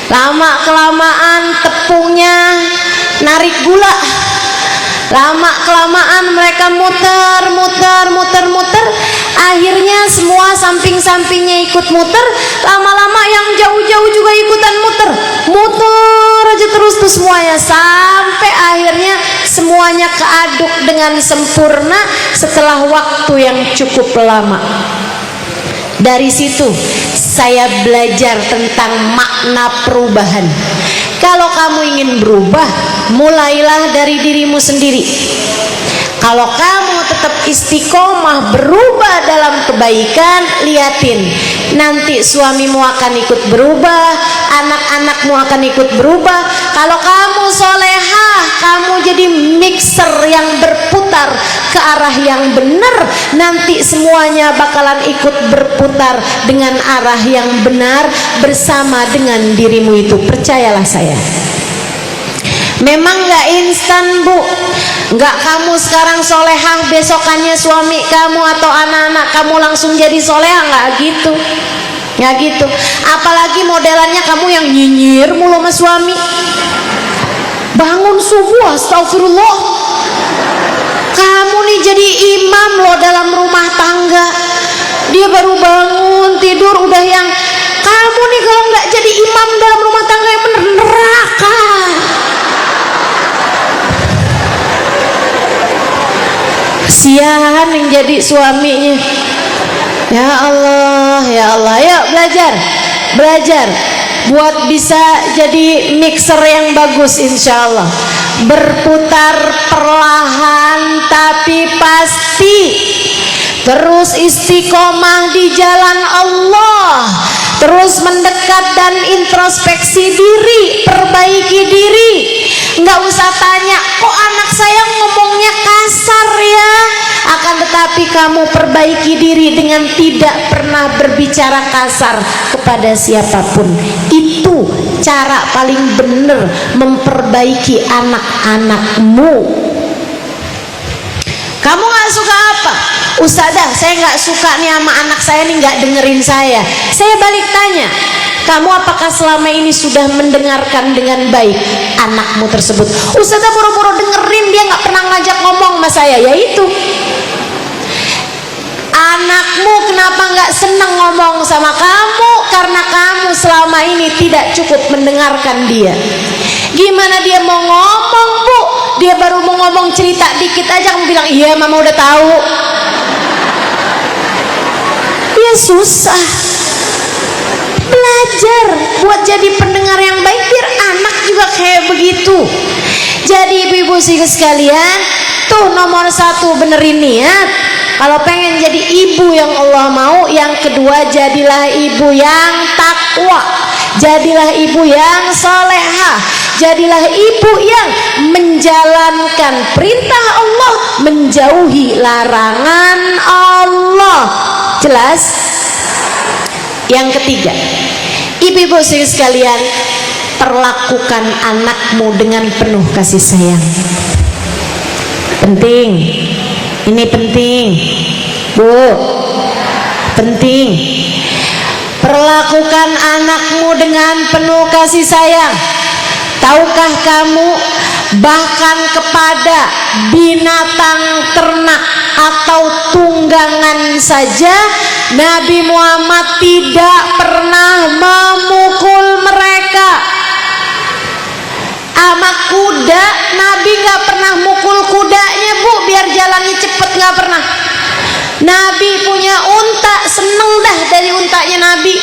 Lama kelamaan tepungnya narik gula. Lama kelamaan mereka muter. Akhirnya semua samping-sampingnya ikut muter. Lama-lama yang jauh-jauh juga ikutan muter aja terus tuh semuanya, sampai akhirnya semuanya keaduk dengan sempurna setelah waktu yang cukup lama. Dari situ saya belajar tentang makna perubahan. Kalau kamu ingin berubah, mulailah dari dirimu sendiri. Kalau kamu tetap istiqomah berubah dalam kebaikan, liatin, nanti suamimu akan ikut berubah, anak-anakmu akan ikut berubah. Kalau kamu solehah, kamu jadi mixer yang berputar ke arah yang benar, nanti semuanya bakalan ikut berputar dengan arah yang benar bersama dengan dirimu itu. Percayalah saya. Memang gak instan, Bu. Gak kamu sekarang solehah, besokannya suami kamu atau anak-anak kamu langsung jadi solehah. Gak gitu. Gak gitu. Apalagi modelannya kamu yang nyinyir mulu sama suami. Bangun subuh, astagfirullah. Kamu nih jadi imam loh dalam rumah tangga. Dia baru bangun tidur udah yang, kamu nih kalau gak jadi imam dalam rumah tangga yang bener, neraka. Kasihan yang jadi suaminya. Ya Allah, ya Allah. Yuk belajar buat bisa jadi mixer yang bagus, insya Allah. Berputar perlahan tapi pasti. Terus istiqomah di jalan Allah. Terus mendekat dan introspeksi diri, perbaiki diri. Nggak usah tanya, kok anak saya ngomongnya kasar ya? Akan tetapi kamu perbaiki diri dengan tidak pernah berbicara kasar kepada siapapun. Itu cara paling benar memperbaiki anak-anakmu. Kamu nggak suka apa? Ustazah, saya nggak suka nih sama anak saya nih, nggak dengerin saya. Saya balik tanya, kamu apakah selama ini sudah mendengarkan dengan baik anakmu tersebut? Ustazah boro-boro dengerin, dia nggak pernah ngajak ngomong sama saya. Yaitu, anakmu kenapa nggak seneng ngomong sama kamu? Karena kamu selama ini tidak cukup mendengarkan dia. Gimana dia mau ngomong, Bu? Dia baru mau ngomong cerita dikit aja kamu bilang iya mama udah tahu. Ya susah. Belajar buat jadi pendengar yang baik biar anak juga kayak begitu. Jadi ibu-ibu sekalian, tuh nomor 1 benerin niat. Kalau pengen jadi ibu yang Allah mau, yang kedua jadilah ibu yang takwa, jadilah ibu yang solehah, jadilah ibu yang menjalankan perintah Allah, menjauhi larangan Allah. Jelas? Yang ketiga, ibu-ibu sekalian, perlakukan anakmu dengan penuh kasih sayang. Penting, ini penting, Bu, penting. Perlakukan anakmu dengan penuh kasih sayang. Tahukah kamu, bahkan kepada binatang ternak atau tunggangan saja Nabi Muhammad tidak pernah memukul mereka. Sama kuda, Nabi nggak pernah mukul kudanya, Bu, biar jalannya cepet, nggak pernah. Nabi punya unta, seneng dah dari untanya Nabi.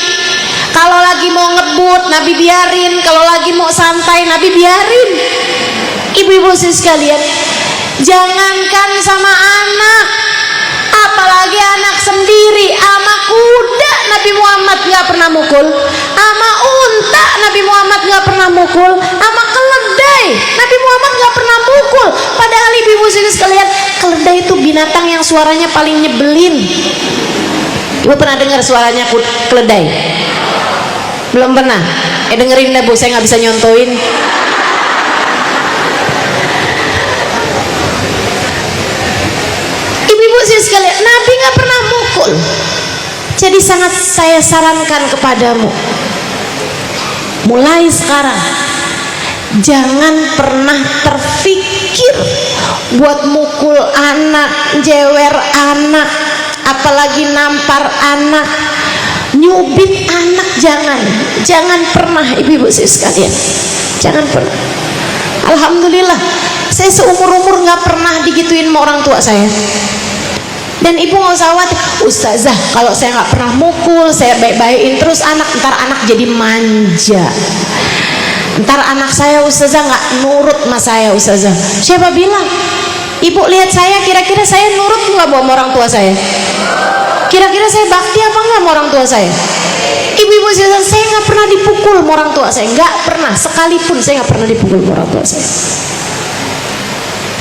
Kalau lagi mau ngebut, Nabi biarin. Kalau lagi mau santai, Nabi biarin. Ibu-ibu sekalian, jangankan sama anak, apalagi anak sendiri, ama kuda Nabi Muhammad nggak pernah mukul, ama unta Nabi Muhammad nggak pernah mukul, ama keledai Nabi Muhammad nggak pernah mukul. Padahal ibu-ibu sekalian, keledai itu binatang yang suaranya paling nyebelin. Ibu pernah dengar suaranya keledai? Belum pernah? Dengerin deh, Bu, saya nggak bisa nyontoin. Ibu-ibu sekalian, Nabi nggak pernah mukul. Jadi sangat saya sarankan kepadamu, mulai sekarang jangan pernah terfikir buat mukul anak, jewer anak, apalagi nampar anak, nyubit anak. Jangan pernah, ibu-ibu sekalian, jangan pernah. Alhamdulillah, saya seumur-umur nggak pernah digituin sama orang tua saya. Dan ibu nggak usah khawatir, ustazah, kalau saya nggak pernah mukul, saya baik-baikin terus anak, ntar anak jadi manja. Ntar anak saya, ustazah, nggak nurut sama saya, ustazah. Siapa bilang? Ibu lihat saya, kira-kira saya nurut nggak sama orang tua saya? Kira-kira saya bakti apa nggak sama orang tua saya? Ibu-ibu sekalian, saya nggak pernah dipukul sama orang tua saya, nggak pernah, sekalipun saya nggak pernah dipukul sama orang tua saya.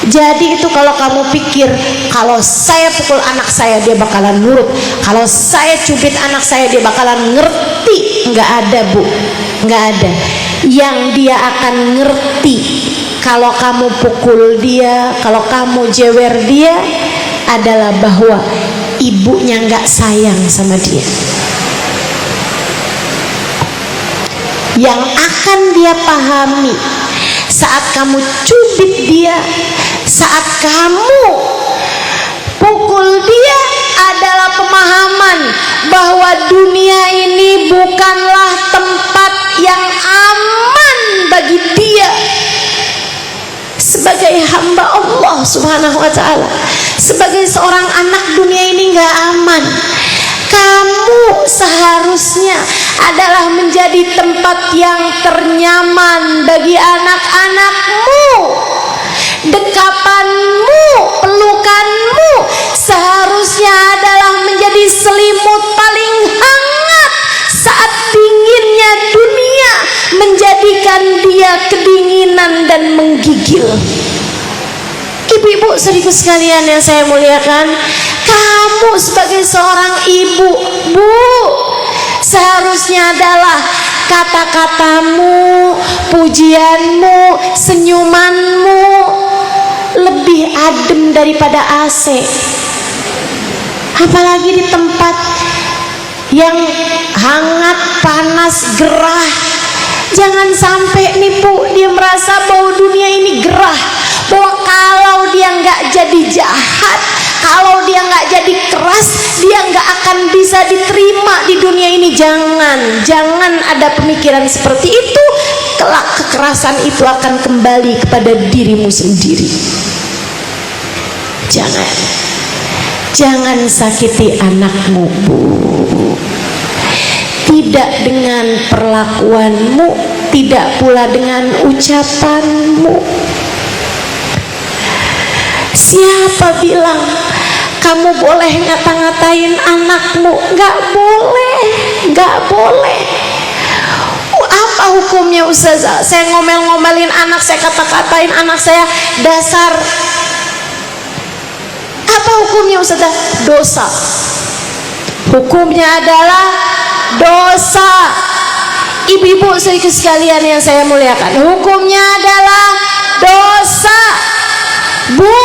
Jadi itu kalau kamu pikir kalau saya pukul anak saya dia bakalan nurut, kalau saya cubit anak saya dia bakalan ngerti, nggak ada, Bu, nggak ada. Yang dia akan ngerti kalau kamu pukul dia, kalau kamu jewer dia, adalah bahwa ibunya nggak sayang sama dia. Yang akan dia pahami saat kamu cubit dia, saat kamu pukul dia, adalah pemahaman bahwa dunia ini bukanlah tempat yang aman bagi dia sebagai hamba Allah Subhanahu wa ta'ala. Sebagai seorang anak, dunia ini nggak aman. Kamu seharusnya adalah menjadi tempat yang ternyaman bagi anak-anakmu. Dekapanmu, pelukanmu seharusnya adalah menjadi selimut paling hangat saat dinginnya dunia menjadikan dia kedinginan dan menggigil. Ibu-ibu seribu sekalian yang saya muliakan, kamu sebagai seorang ibu, Bu, seharusnya adalah kata-katamu, pujianmu, senyumanmu lebih adem daripada AC. Apalagi di tempat yang hangat, panas, gerah. Jangan sampai nih, Bu, dia merasa bahwa dunia ini gerah, bahwa kalau dia nggak jadi jahat, kalau dia nggak jadi keras, dia nggak akan bisa diterima di dunia ini. Jangan ada pemikiran seperti itu. Kelak kekerasan itu akan kembali kepada dirimu sendiri. Jangan sakiti anakmu, Bu. Tidak dengan perlakuanmu, tidak pula dengan ucapanmu. Siapa bilang kamu boleh ngata-ngatain anakmu? Nggak boleh, nggak boleh. Apa hukumnya, ustazah? Saya ngomel-ngomelin anak, saya kata-katain anak saya dasar. Apa hukumnya, ustazah? Dosa. Hukumnya adalah dosa. Ibu-ibu sekalian yang saya muliakan, hukumnya adalah dosa. Bu,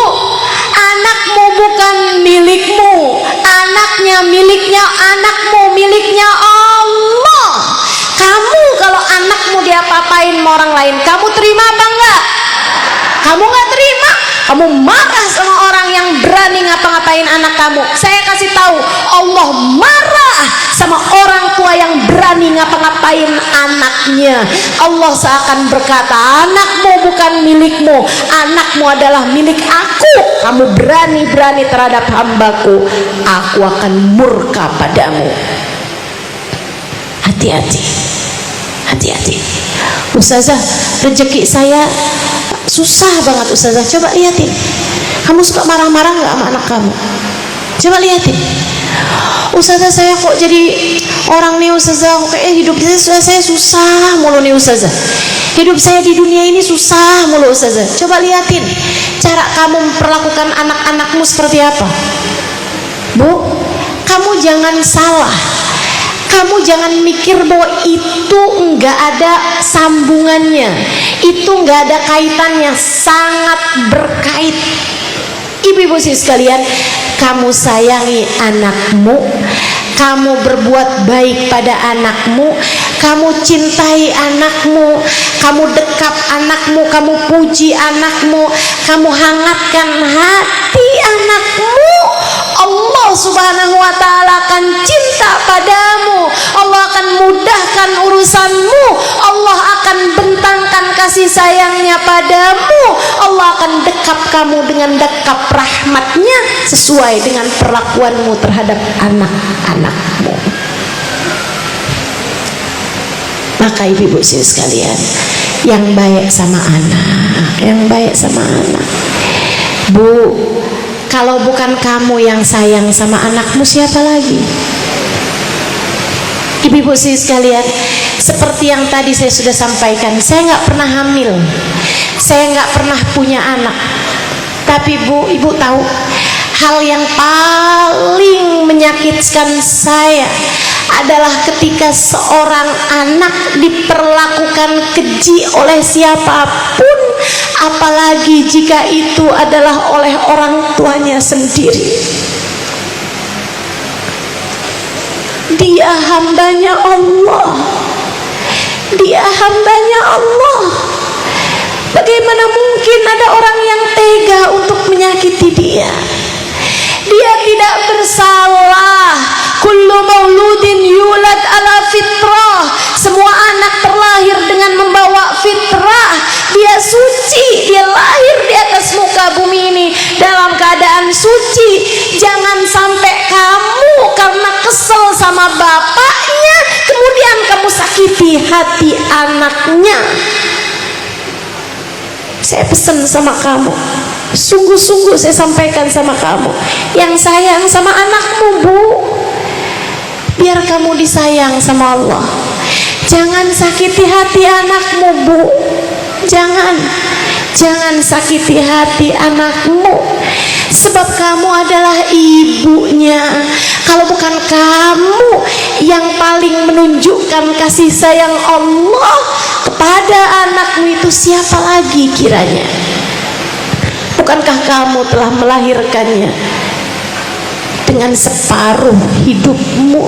anakmu bukan milikmu, anaknya miliknya anakmu, miliknya Allah. Kamu kalau anakmu diapa-apain sama orang lain, kamu terima apa enggak? Kamu enggak terima, kamu marah sama orang yang berani ngapa-ngapain anak kamu. Saya kasih tahu, Allah marah sama orang tua yang berani ngapa-ngapain anaknya. Allah seakan berkata, anakmu bukan milikmu, anakmu adalah milik aku. Kamu berani-berani terhadap hambaku, aku akan murka padamu. Hati-hati, hati-hati. Ustazah, rezeki saya susah banget Ustazah. Coba liatin, kamu suka marah-marah nggak sama anak kamu? Coba liatin. Ustazah, saya kok jadi orang nih Ustazah, kayak hidup saya susah mulu nih Ustazah. Hidup saya di dunia ini susah mulu Ustazah. Coba liatin cara kamu memperlakukan anak-anakmu seperti apa. Bu, kamu jangan salah. Kamu jangan mikir bahwa itu enggak ada sambungannya, itu enggak ada kaitannya, sangat berkait. Ibu-ibu sekalian, kamu sayangi anakmu, kamu berbuat baik pada anakmu, kamu cintai anakmu, kamu dekap anakmu, kamu puji anakmu, kamu hangatkan hati anakmu, Allah Subhanahu wa ta'ala akan cinta padamu, Allah akan mudahkan urusanmu, Allah akan bentangkan kasih sayangnya padamu, Allah akan dekap kamu dengan dekap rahmatnya sesuai dengan perlakuanmu terhadap anak-anakmu. Maka ibu-ibu sekalian, yang baik sama anak, yang baik sama anak. Bu, kalau bukan kamu yang sayang sama anakmu, siapa lagi? Ibu-ibu sekalian, seperti yang tadi saya sudah sampaikan, saya nggak pernah hamil, saya nggak pernah punya anak. Tapi Bu, ibu tahu, hal yang paling menyakitkan saya adalah ketika seorang anak diperlakukan keji oleh siapapun, apalagi jika itu adalah oleh orang tuanya sendiri. Dia hambanya Allah, dia hambanya Allah. Bagaimana mungkin ada orang yang tega untuk menyakiti dia? Dia tidak bersalah. Kullu mauludin yulad ala fitrah. Semua anak terlahir dengan membawa fitrah. Dia suci, dia lahir di atas muka bumi ini dalam keadaan suci. Jangan sampai kamu karena kesel sama bapaknya kemudian kamu sakiti hati anaknya. Saya pesan sama kamu, sungguh-sungguh saya sampaikan sama kamu yang sayang sama anakmu, Bu, biar kamu disayang sama Allah. Jangan sakiti hati anakmu, Bu. Jangan sakiti hati anakmu, sebab kamu adalah ibunya. Kalau bukan kamu yang paling menunjukkan kasih sayang Allah kepada anakmu, itu siapa lagi kiranya? Bukankah kamu telah melahirkannya dengan separuh hidupmu?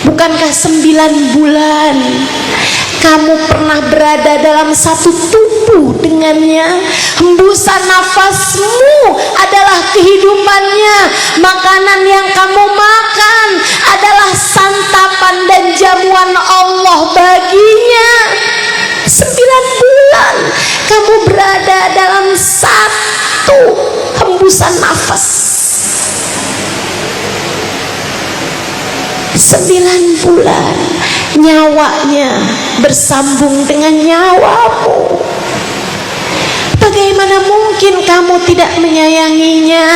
Bukankah 9 bulan kamu pernah berada dalam satu tubuh dengannya? Hembusan nafasmu adalah kehidupannya. Makanan yang kamu makan adalah santapan dan jamuan Allah baginya. 9 bulan kamu berada dalam satu hembusan nafas. 9 bulan nyawanya bersambung dengan nyawamu. Bagaimana mungkin kamu tidak menyayanginya?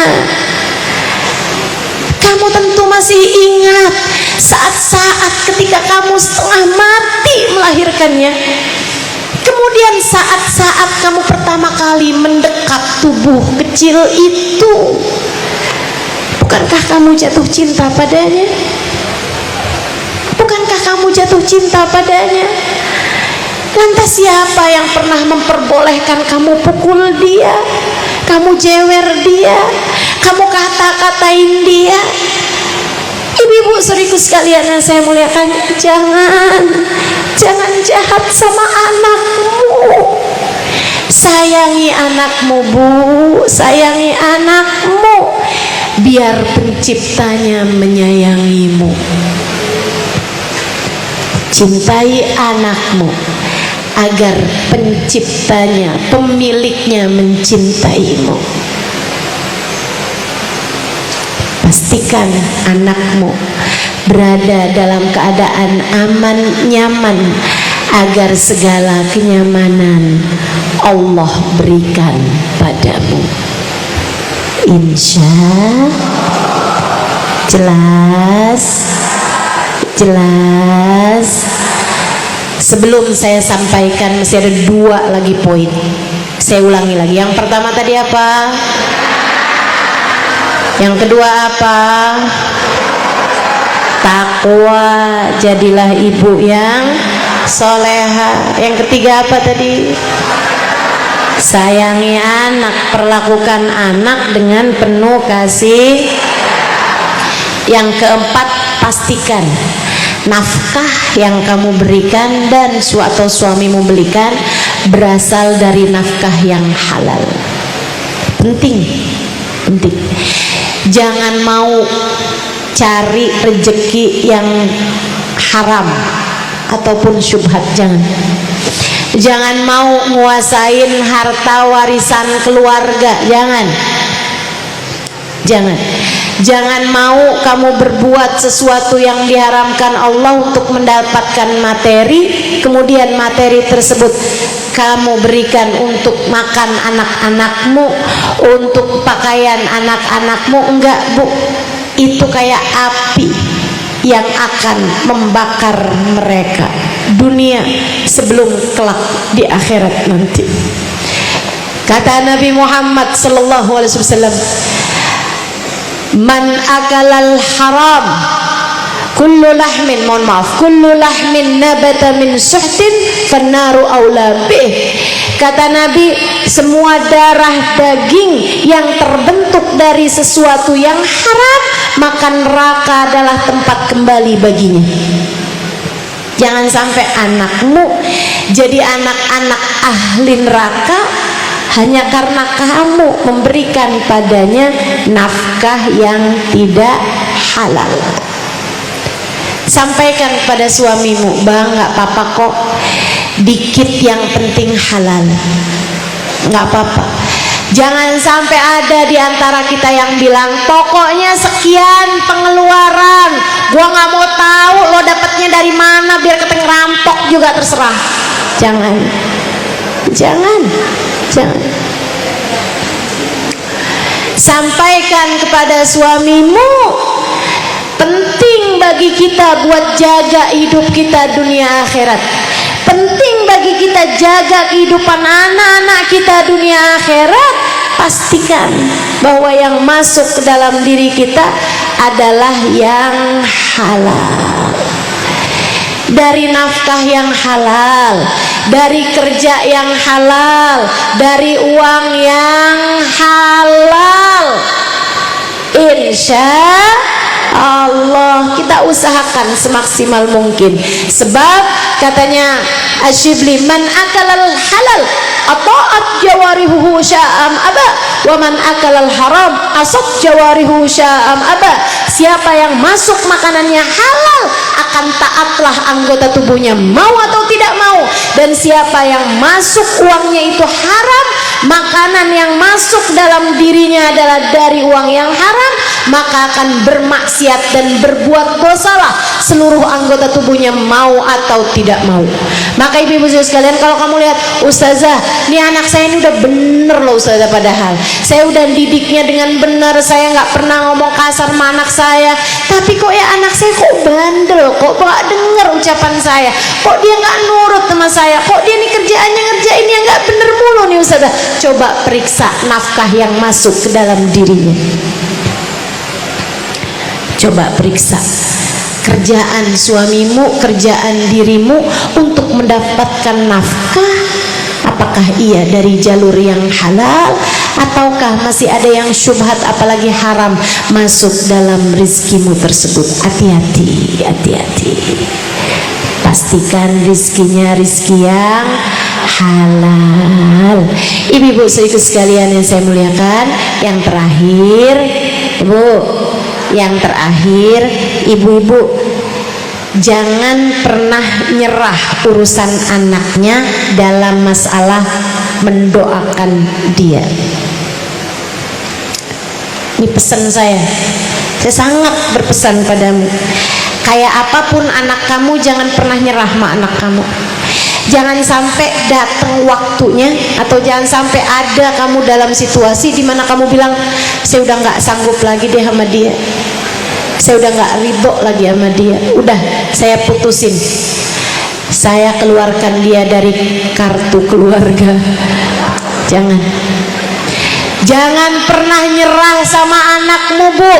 Kamu tentu masih ingat saat-saat ketika kamu setengah mati melahirkannya. Kemudian saat-saat kamu pertama kali mendekap tubuh kecil itu, bukankah kamu jatuh cinta padanya? Bukankah kamu kamu jatuh cinta padanya. Lantas siapa yang pernah memperbolehkan kamu pukul dia, kamu jewer dia, kamu kata-katain dia? Ibu-ibu saudariku sekalian yang saya muliakan, jangan jahat sama anakmu. Sayangi anakmu, Bu, sayangi anakmu, biar penciptanya menyayangimu. Cintai anakmu agar penciptanya, pemiliknya mencintaimu. Pastikan anakmu berada dalam keadaan aman, nyaman, agar segala kenyamanan Allah berikan padamu. Insya jelas. Sebelum saya sampaikan masih ada 2 lagi poin. Saya ulangi lagi. Yang pertama tadi apa? Yang kedua apa? Takwa, jadilah ibu yang soleha. Yang ketiga apa tadi? Sayangi anak, perlakukan anak dengan penuh kasih. Yang keempat, pastikan nafkah yang kamu berikan dan atau suamimu berikan berasal dari nafkah yang halal. Penting. Jangan mau cari rezeki yang haram ataupun syubhat. Jangan mau nguasain harta warisan keluarga. Jangan mau kamu berbuat sesuatu yang diharamkan Allah untuk mendapatkan materi, kemudian materi tersebut kamu berikan untuk makan anak-anakmu, untuk pakaian anak-anakmu. Enggak, Bu, itu kayak api yang akan membakar mereka dunia sebelum kelak di akhirat nanti. Kata Nabi Muhammad sallallahu alaihi wasallam, man akalal haram kullu lahmin nabata min suhtin fannaru aula bih. Kata Nabi, semua darah daging yang terbentuk dari sesuatu yang haram, maka neraka adalah tempat kembali baginya. Jangan sampai anakmu jadi anak-anak ahli neraka hanya karena kamu memberikan padanya nafkah yang tidak halal. Sampaikan pada suamimu, Bang, nggak apa-apa kok, dikit yang penting halal, nggak apa-apa. Jangan sampai ada di antara kita yang bilang, pokoknya sekian pengeluaran, gua nggak mau tahu lo dapatnya dari mana, biar keteng rampok juga terserah. Jangan. Sampaikan kepada suamimu, penting bagi kita buat jaga hidup kita dunia akhirat. Penting bagi kita jaga kehidupan anak-anak kita dunia akhirat. Pastikan bahwa yang masuk ke dalam diri kita adalah yang halal, dari nafkah yang halal, dari kerja yang halal, dari uang yang halal. Insya Allah kita usahakan semaksimal mungkin. Sebab katanya Asyibli, man akalal halal ata'at jawarihuhu sya'am aba, wa man akalal haram asat jawarihu sya'am aba. Siapa yang masuk makanannya halal akan taatlah anggota tubuhnya mau atau tidak mau. Dan siapa yang masuk uangnya itu haram, makanan yang masuk dalam dirinya adalah dari uang yang haram, maka akan bermaksiat dan berbuat dosalah seluruh anggota tubuhnya mau atau tidak mau. Maka ibu-ibu sekalian, kalau kamu lihat, Ustazah, ini anak saya ini udah bener loh Ustazah, padahal saya udah didiknya dengan benar, saya nggak pernah ngomong kasar sama anak saya, tapi kok ya anak saya kok bandel, kok nggak denger ucapan saya, kok dia nggak nurut sama saya, kok dia nih kerjaannya ngerjain yang nggak bener mulu nih Ustazah. Coba periksa nafkah yang masuk ke dalam dirinya. Coba periksa kerjaan suamimu, kerjaan dirimu untuk mendapatkan nafkah, apakah ia dari jalur yang halal ataukah masih ada yang syubhat apalagi haram masuk dalam rizkimu tersebut. Hati-hati, hati-hati. Pastikan rizkinya rizki yang halal. Ibu-ibu saudaraku sekalian yang saya muliakan, yang terakhir, Ibu, yang terakhir, ibu-ibu jangan pernah nyerah urusan anaknya dalam masalah mendoakan dia. Ini pesan saya sangat berpesan padamu. Kayak apapun anak kamu, jangan pernah nyerah sama anak kamu. Jangan sampai datang waktunya, atau jangan sampai ada kamu dalam situasi di mana kamu bilang, saya udah nggak sanggup lagi deh sama dia, saya udah nggak ridho lagi sama dia, udah saya putusin, saya keluarkan dia dari kartu keluarga. Jangan pernah nyerah sama anakmu, Bu.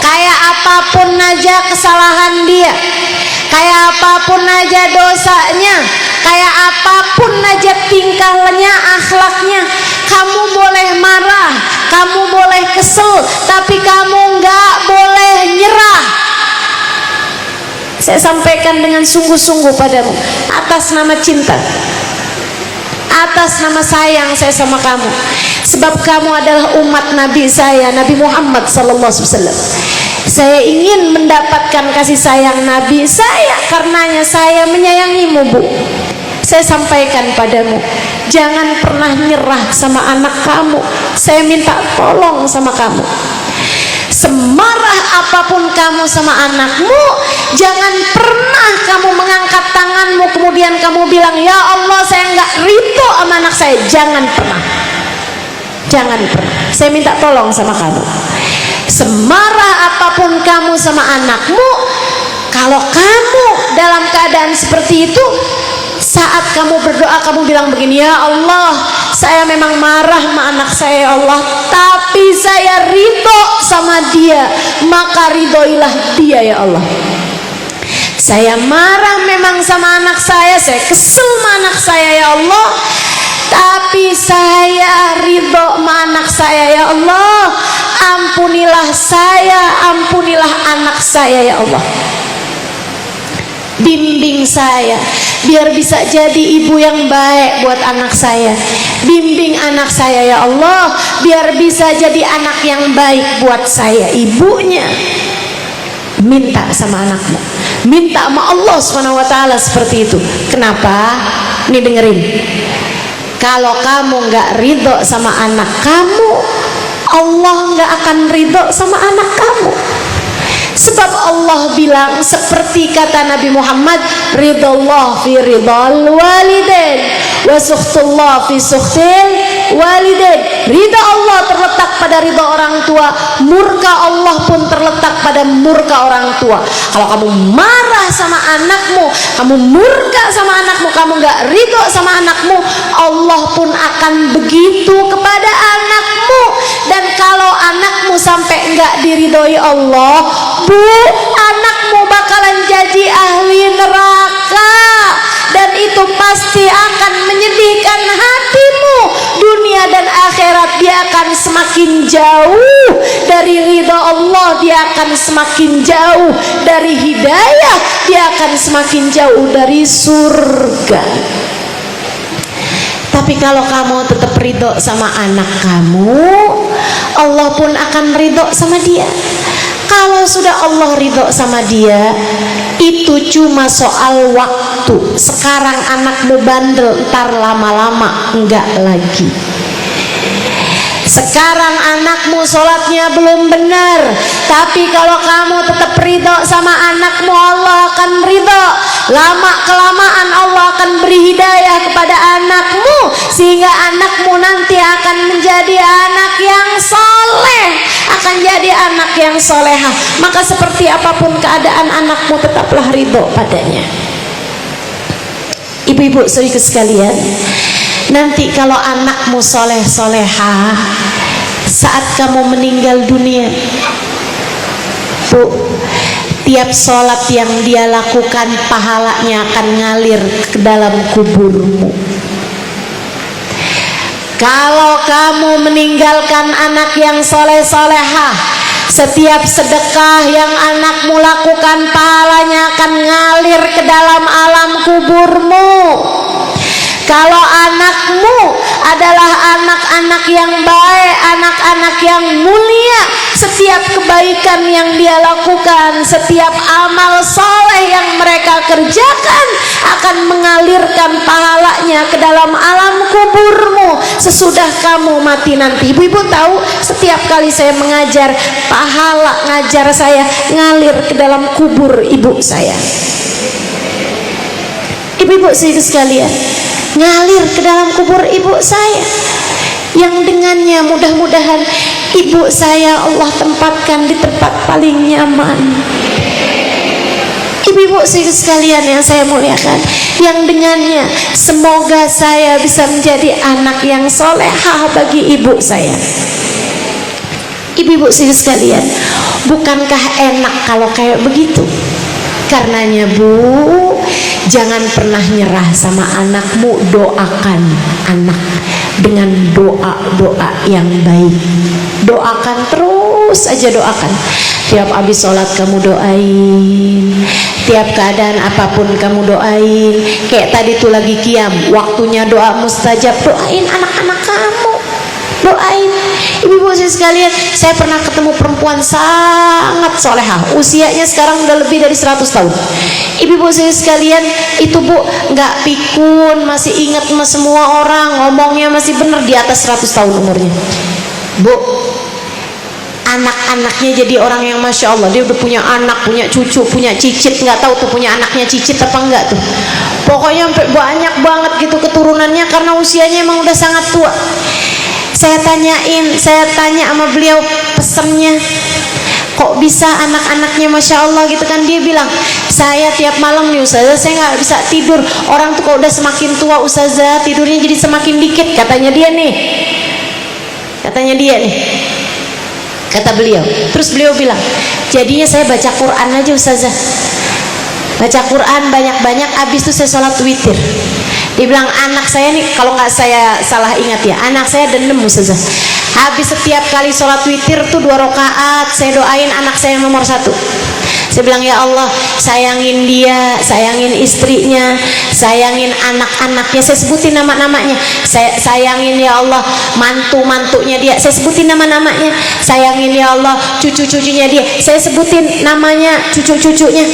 Kayak apapun aja kesalahan dia, kayak apapun aja dosanya, kayak apapun aja tingkahnya, akhlaknya, kamu boleh marah, kamu boleh kesel, tapi kamu nggak boleh nyerah. Saya sampaikan dengan sungguh-sungguh padamu, atas nama cinta, atas nama sayang saya sama kamu, sebab kamu adalah umat Nabi saya, Nabi Muhammad SAW. Saya ingin mendapatkan kasih sayang Nabi saya, karenanya saya menyayangimu, Bu. Saya sampaikan padamu, jangan pernah nyerah sama anak kamu. Saya minta tolong sama kamu, semarah apapun kamu sama anakmu, jangan pernah kamu mengangkat tanganmu kemudian kamu bilang, ya Allah saya nggak ridho sama anak saya. Jangan pernah, jangan pernah. Saya minta tolong sama kamu, semarah apapun kamu sama anakmu, kalau kamu dalam keadaan seperti itu, saat kamu berdoa kamu bilang begini, ya Allah saya memang marah sama anak saya ya Allah, tapi saya ridho sama dia, maka ridhoilah dia ya Allah. Saya marah memang sama anak saya kesel sama anak saya ya Allah, tapi saya ridho sama anak saya ya Allah. Ampunilah saya, ampunilah anak saya ya Allah. Bimbing saya biar bisa jadi ibu yang baik buat anak saya. Bimbing anak saya ya Allah biar bisa jadi anak yang baik buat saya, ibunya. Minta sama anakmu, minta sama Allah SWT seperti itu. Kenapa? Nih dengerin, kalau kamu nggak ridho sama anak kamu, Allah nggak akan ridho sama anak kamu. Sebab Allah bilang seperti kata Nabi Muhammad, ridallah fi ridal walidain wa sukhtullah fi sukhtil walidain. Ridha Allah terletak pada ridha orang tua, murka Allah pun terletak pada murka orang tua. Kalau kamu marah sama anakmu, kamu murka sama anakmu, kamu nggak ridho sama anakmu, Allah pun akan begitu kepada anakmu. Dan kalau anakmu sampai nggak diridhoi Allah, Bu, anakmu bakalan jadi ahli neraka, dan itu pasti akan menyedihkan hatimu. Dunia dan akhirat dia akan semakin jauh dari ridha Allah, dia akan semakin jauh dari hidayah, dia akan semakin jauh dari surga. Tapi kalau kamu tetap ridho sama anak kamu, Allah pun akan ridho sama dia. Kalau sudah Allah ridho sama dia, itu cuma soal waktu. Sekarang anakmu bandel, ntar lama-lama enggak lagi. Sekarang anakmu sholatnya belum benar, tapi kalau kamu tetap ridho sama anakmu, Allah akan ridho. Lama kelamaan Allah akan beri hidayah kepada anakmu, sehingga anakmu nanti akan menjadi anak yang soleh, akan jadi anak yang solehah. Maka seperti apapun keadaan anakmu, tetaplah ridho padanya. Ibu-ibu saudaraku sekalian, nanti kalau anakmu soleh solehah, saat kamu meninggal dunia, Bu, tiap sholat yang dia lakukan pahalanya akan ngalir ke dalam kuburmu. Kalau kamu meninggalkan anak yang soleh-solehah, setiap sedekah yang anakmu lakukan pahalanya akan ngalir ke dalam alam kuburmu. Kalau anakmu adalah anak-anak yang baik, anak-anak yang mulia, setiap kebaikan yang dia lakukan, setiap amal soleh yang mereka kerjakan akan mengalirkan pahalanya ke dalam alam kuburmu sesudah kamu mati nanti. Ibu-ibu tahu, setiap kali saya mengajar, pahala ngajar saya ngalir ke dalam kubur ibu saya. Ibu-ibu sekalian, ngalir ke dalam kubur ibu saya, yang dengannya mudah-mudahan ibu saya Allah tempatkan di tempat paling nyaman. Ibu-ibu sekalian yang saya muliakan, yang dengannya semoga saya bisa menjadi anak yang solehah bagi ibu saya. Ibu-ibu sekalian, bukankah enak kalau kayak begitu? Karenanya Bu, jangan pernah nyerah sama anakmu, doakan anak dengan doa-doa yang baik. Doakan terus aja, doakan. Tiap habis sholat kamu doain, tiap keadaan apapun kamu doain. Kayak tadi tuh lagi qiyam, waktunya doa mustajab, doain anak-anak kamu, doain. Ibu-ibu sekalian, saya pernah ketemu perempuan sangat solehah, usianya sekarang udah lebih dari 100 tahun. Ibu-ibu sekalian, itu Bu nggak pikun, masih ingat sama semua orang, ngomongnya masih bener, di atas 100 tahun umurnya. Bu, anak-anaknya jadi orang yang Masya Allah, dia udah punya anak, punya cucu, punya cicit, nggak tahu tuh punya anaknya cicit apa enggak tuh, pokoknya sampai banyak banget gitu keturunannya karena usianya emang udah sangat tua. Saya tanya sama beliau, pesennya kok bisa anak-anaknya Masya Allah gitu kan. Dia bilang, saya tiap malam nih Ustazah, saya nggak bisa tidur. Orang tuh kalau udah semakin tua Ustazah, tidurnya jadi semakin dikit, katanya dia nih, kata beliau. Terus beliau bilang, jadinya saya baca Quran aja Ustazah, baca Quran banyak-banyak, abis itu saya sholat witir. Dibilang anak saya nih, kalau nggak saya salah ingat ya, anak saya dendam Ustazah. Habis setiap kali sholat witir tuh 2 rakaat, saya doain anak saya yang nomor 1. Saya bilang, ya Allah, sayangin dia, sayangin istrinya, sayangin anak-anaknya, saya sebutin nama-namanya. Sayangin ya Allah mantu-mantunya dia, saya sebutin nama-namanya. Sayangin ya Allah cucu-cucunya dia, saya sebutin namanya, cucu-cucunya,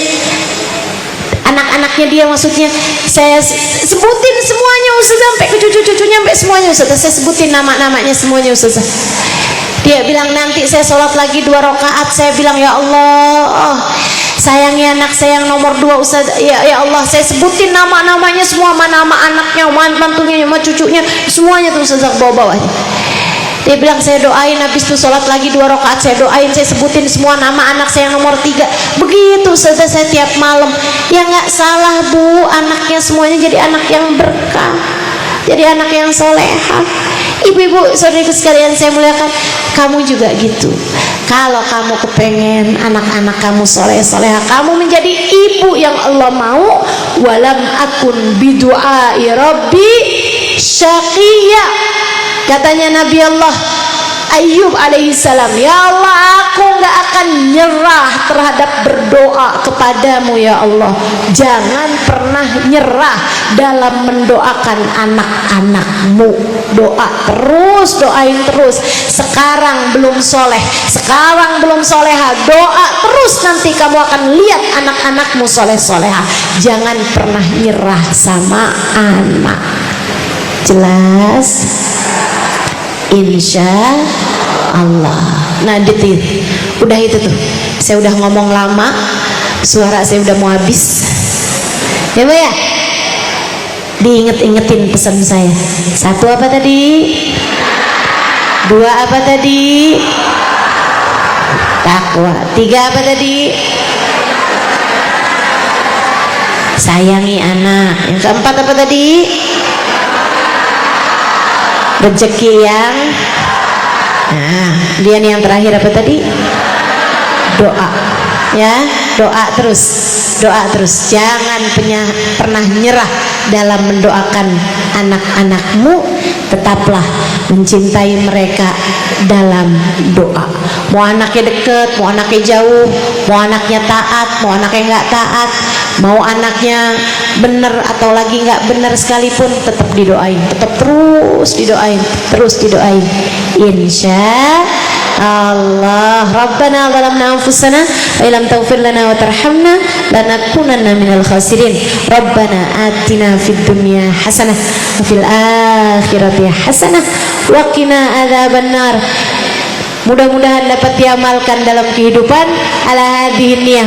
anak-anaknya dia, maksudnya saya sebutin semuanya Ustazah, sampai ke cucu-cucunya, sampai semuanya Ustazah, saya sebutin nama-namanya semuanya Ustazah. Dia bilang, nanti saya sholat lagi 2 rakaat, saya bilang, ya Allah, sayangi anak saya yang nomor 2 Ustazah, ya Allah, saya sebutin nama-namanya semua, nama anaknya, mantunya, cucunya, semuanya tuh Ustazah, bawah-bawahnya. Dia bilang, saya doain, habis itu sholat lagi 2 rakaat, saya doain, saya sebutin semua nama anak saya yang nomor 3. Begitu Ustazah saya tiap malam. Ya nggak salah Bu, anaknya semuanya jadi anak yang berkah, jadi anak yang solehah. Ibu-ibu saudariku sekalian saya muliakan, kamu juga gitu. Kalau kamu kepengen anak-anak kamu soleh-solehah, kamu menjadi ibu yang Allah mau, walam akun bidu'ai rabbi syaqiyya. Katanya Nabi Allah Ayyub alaihissalam, ya Allah, aku gak akan nyerah terhadap berdoa kepadamu ya Allah. Jangan pernah nyerah dalam mendoakan anak-anakmu. Doa terus, doain terus. Sekarang belum soleh, sekarang belum soleha, doa terus, nanti kamu akan lihat anak-anakmu soleh-soleha. Jangan pernah nyerah sama anak. Jelas? Insya Allah. Nah detil, udah itu tuh, saya udah ngomong lama, suara saya udah mau habis ya Bu ya. Diinget-ingetin pesan saya. 1 apa tadi? 2 apa tadi? Takwa. 3 apa tadi? Sayangi anak. Yang keempat apa tadi? Rezeki yang, nah dia nih yang terakhir apa tadi? Doa ya. doa terus, jangan pernah nyerah dalam mendoakan anak-anakmu. Tetaplah mencintai mereka dalam doa, mau anaknya deket, mau anaknya jauh, mau anaknya taat, mau anaknya nggak taat, mau anaknya bener atau lagi nggak bener sekalipun, tetap didoain, tetap terus didoain, insya Allah. Rabbana zalamna anfusana wa illam taghfir lana wa tarhamna lanakunanna minal khasirin. Rabbana atina fid dunya hasanah wa fil akhirati hasanah wa qina adzabannar. Mudah-mudahan dapat diamalkan dalam kehidupan. Ala hadhihi niyah.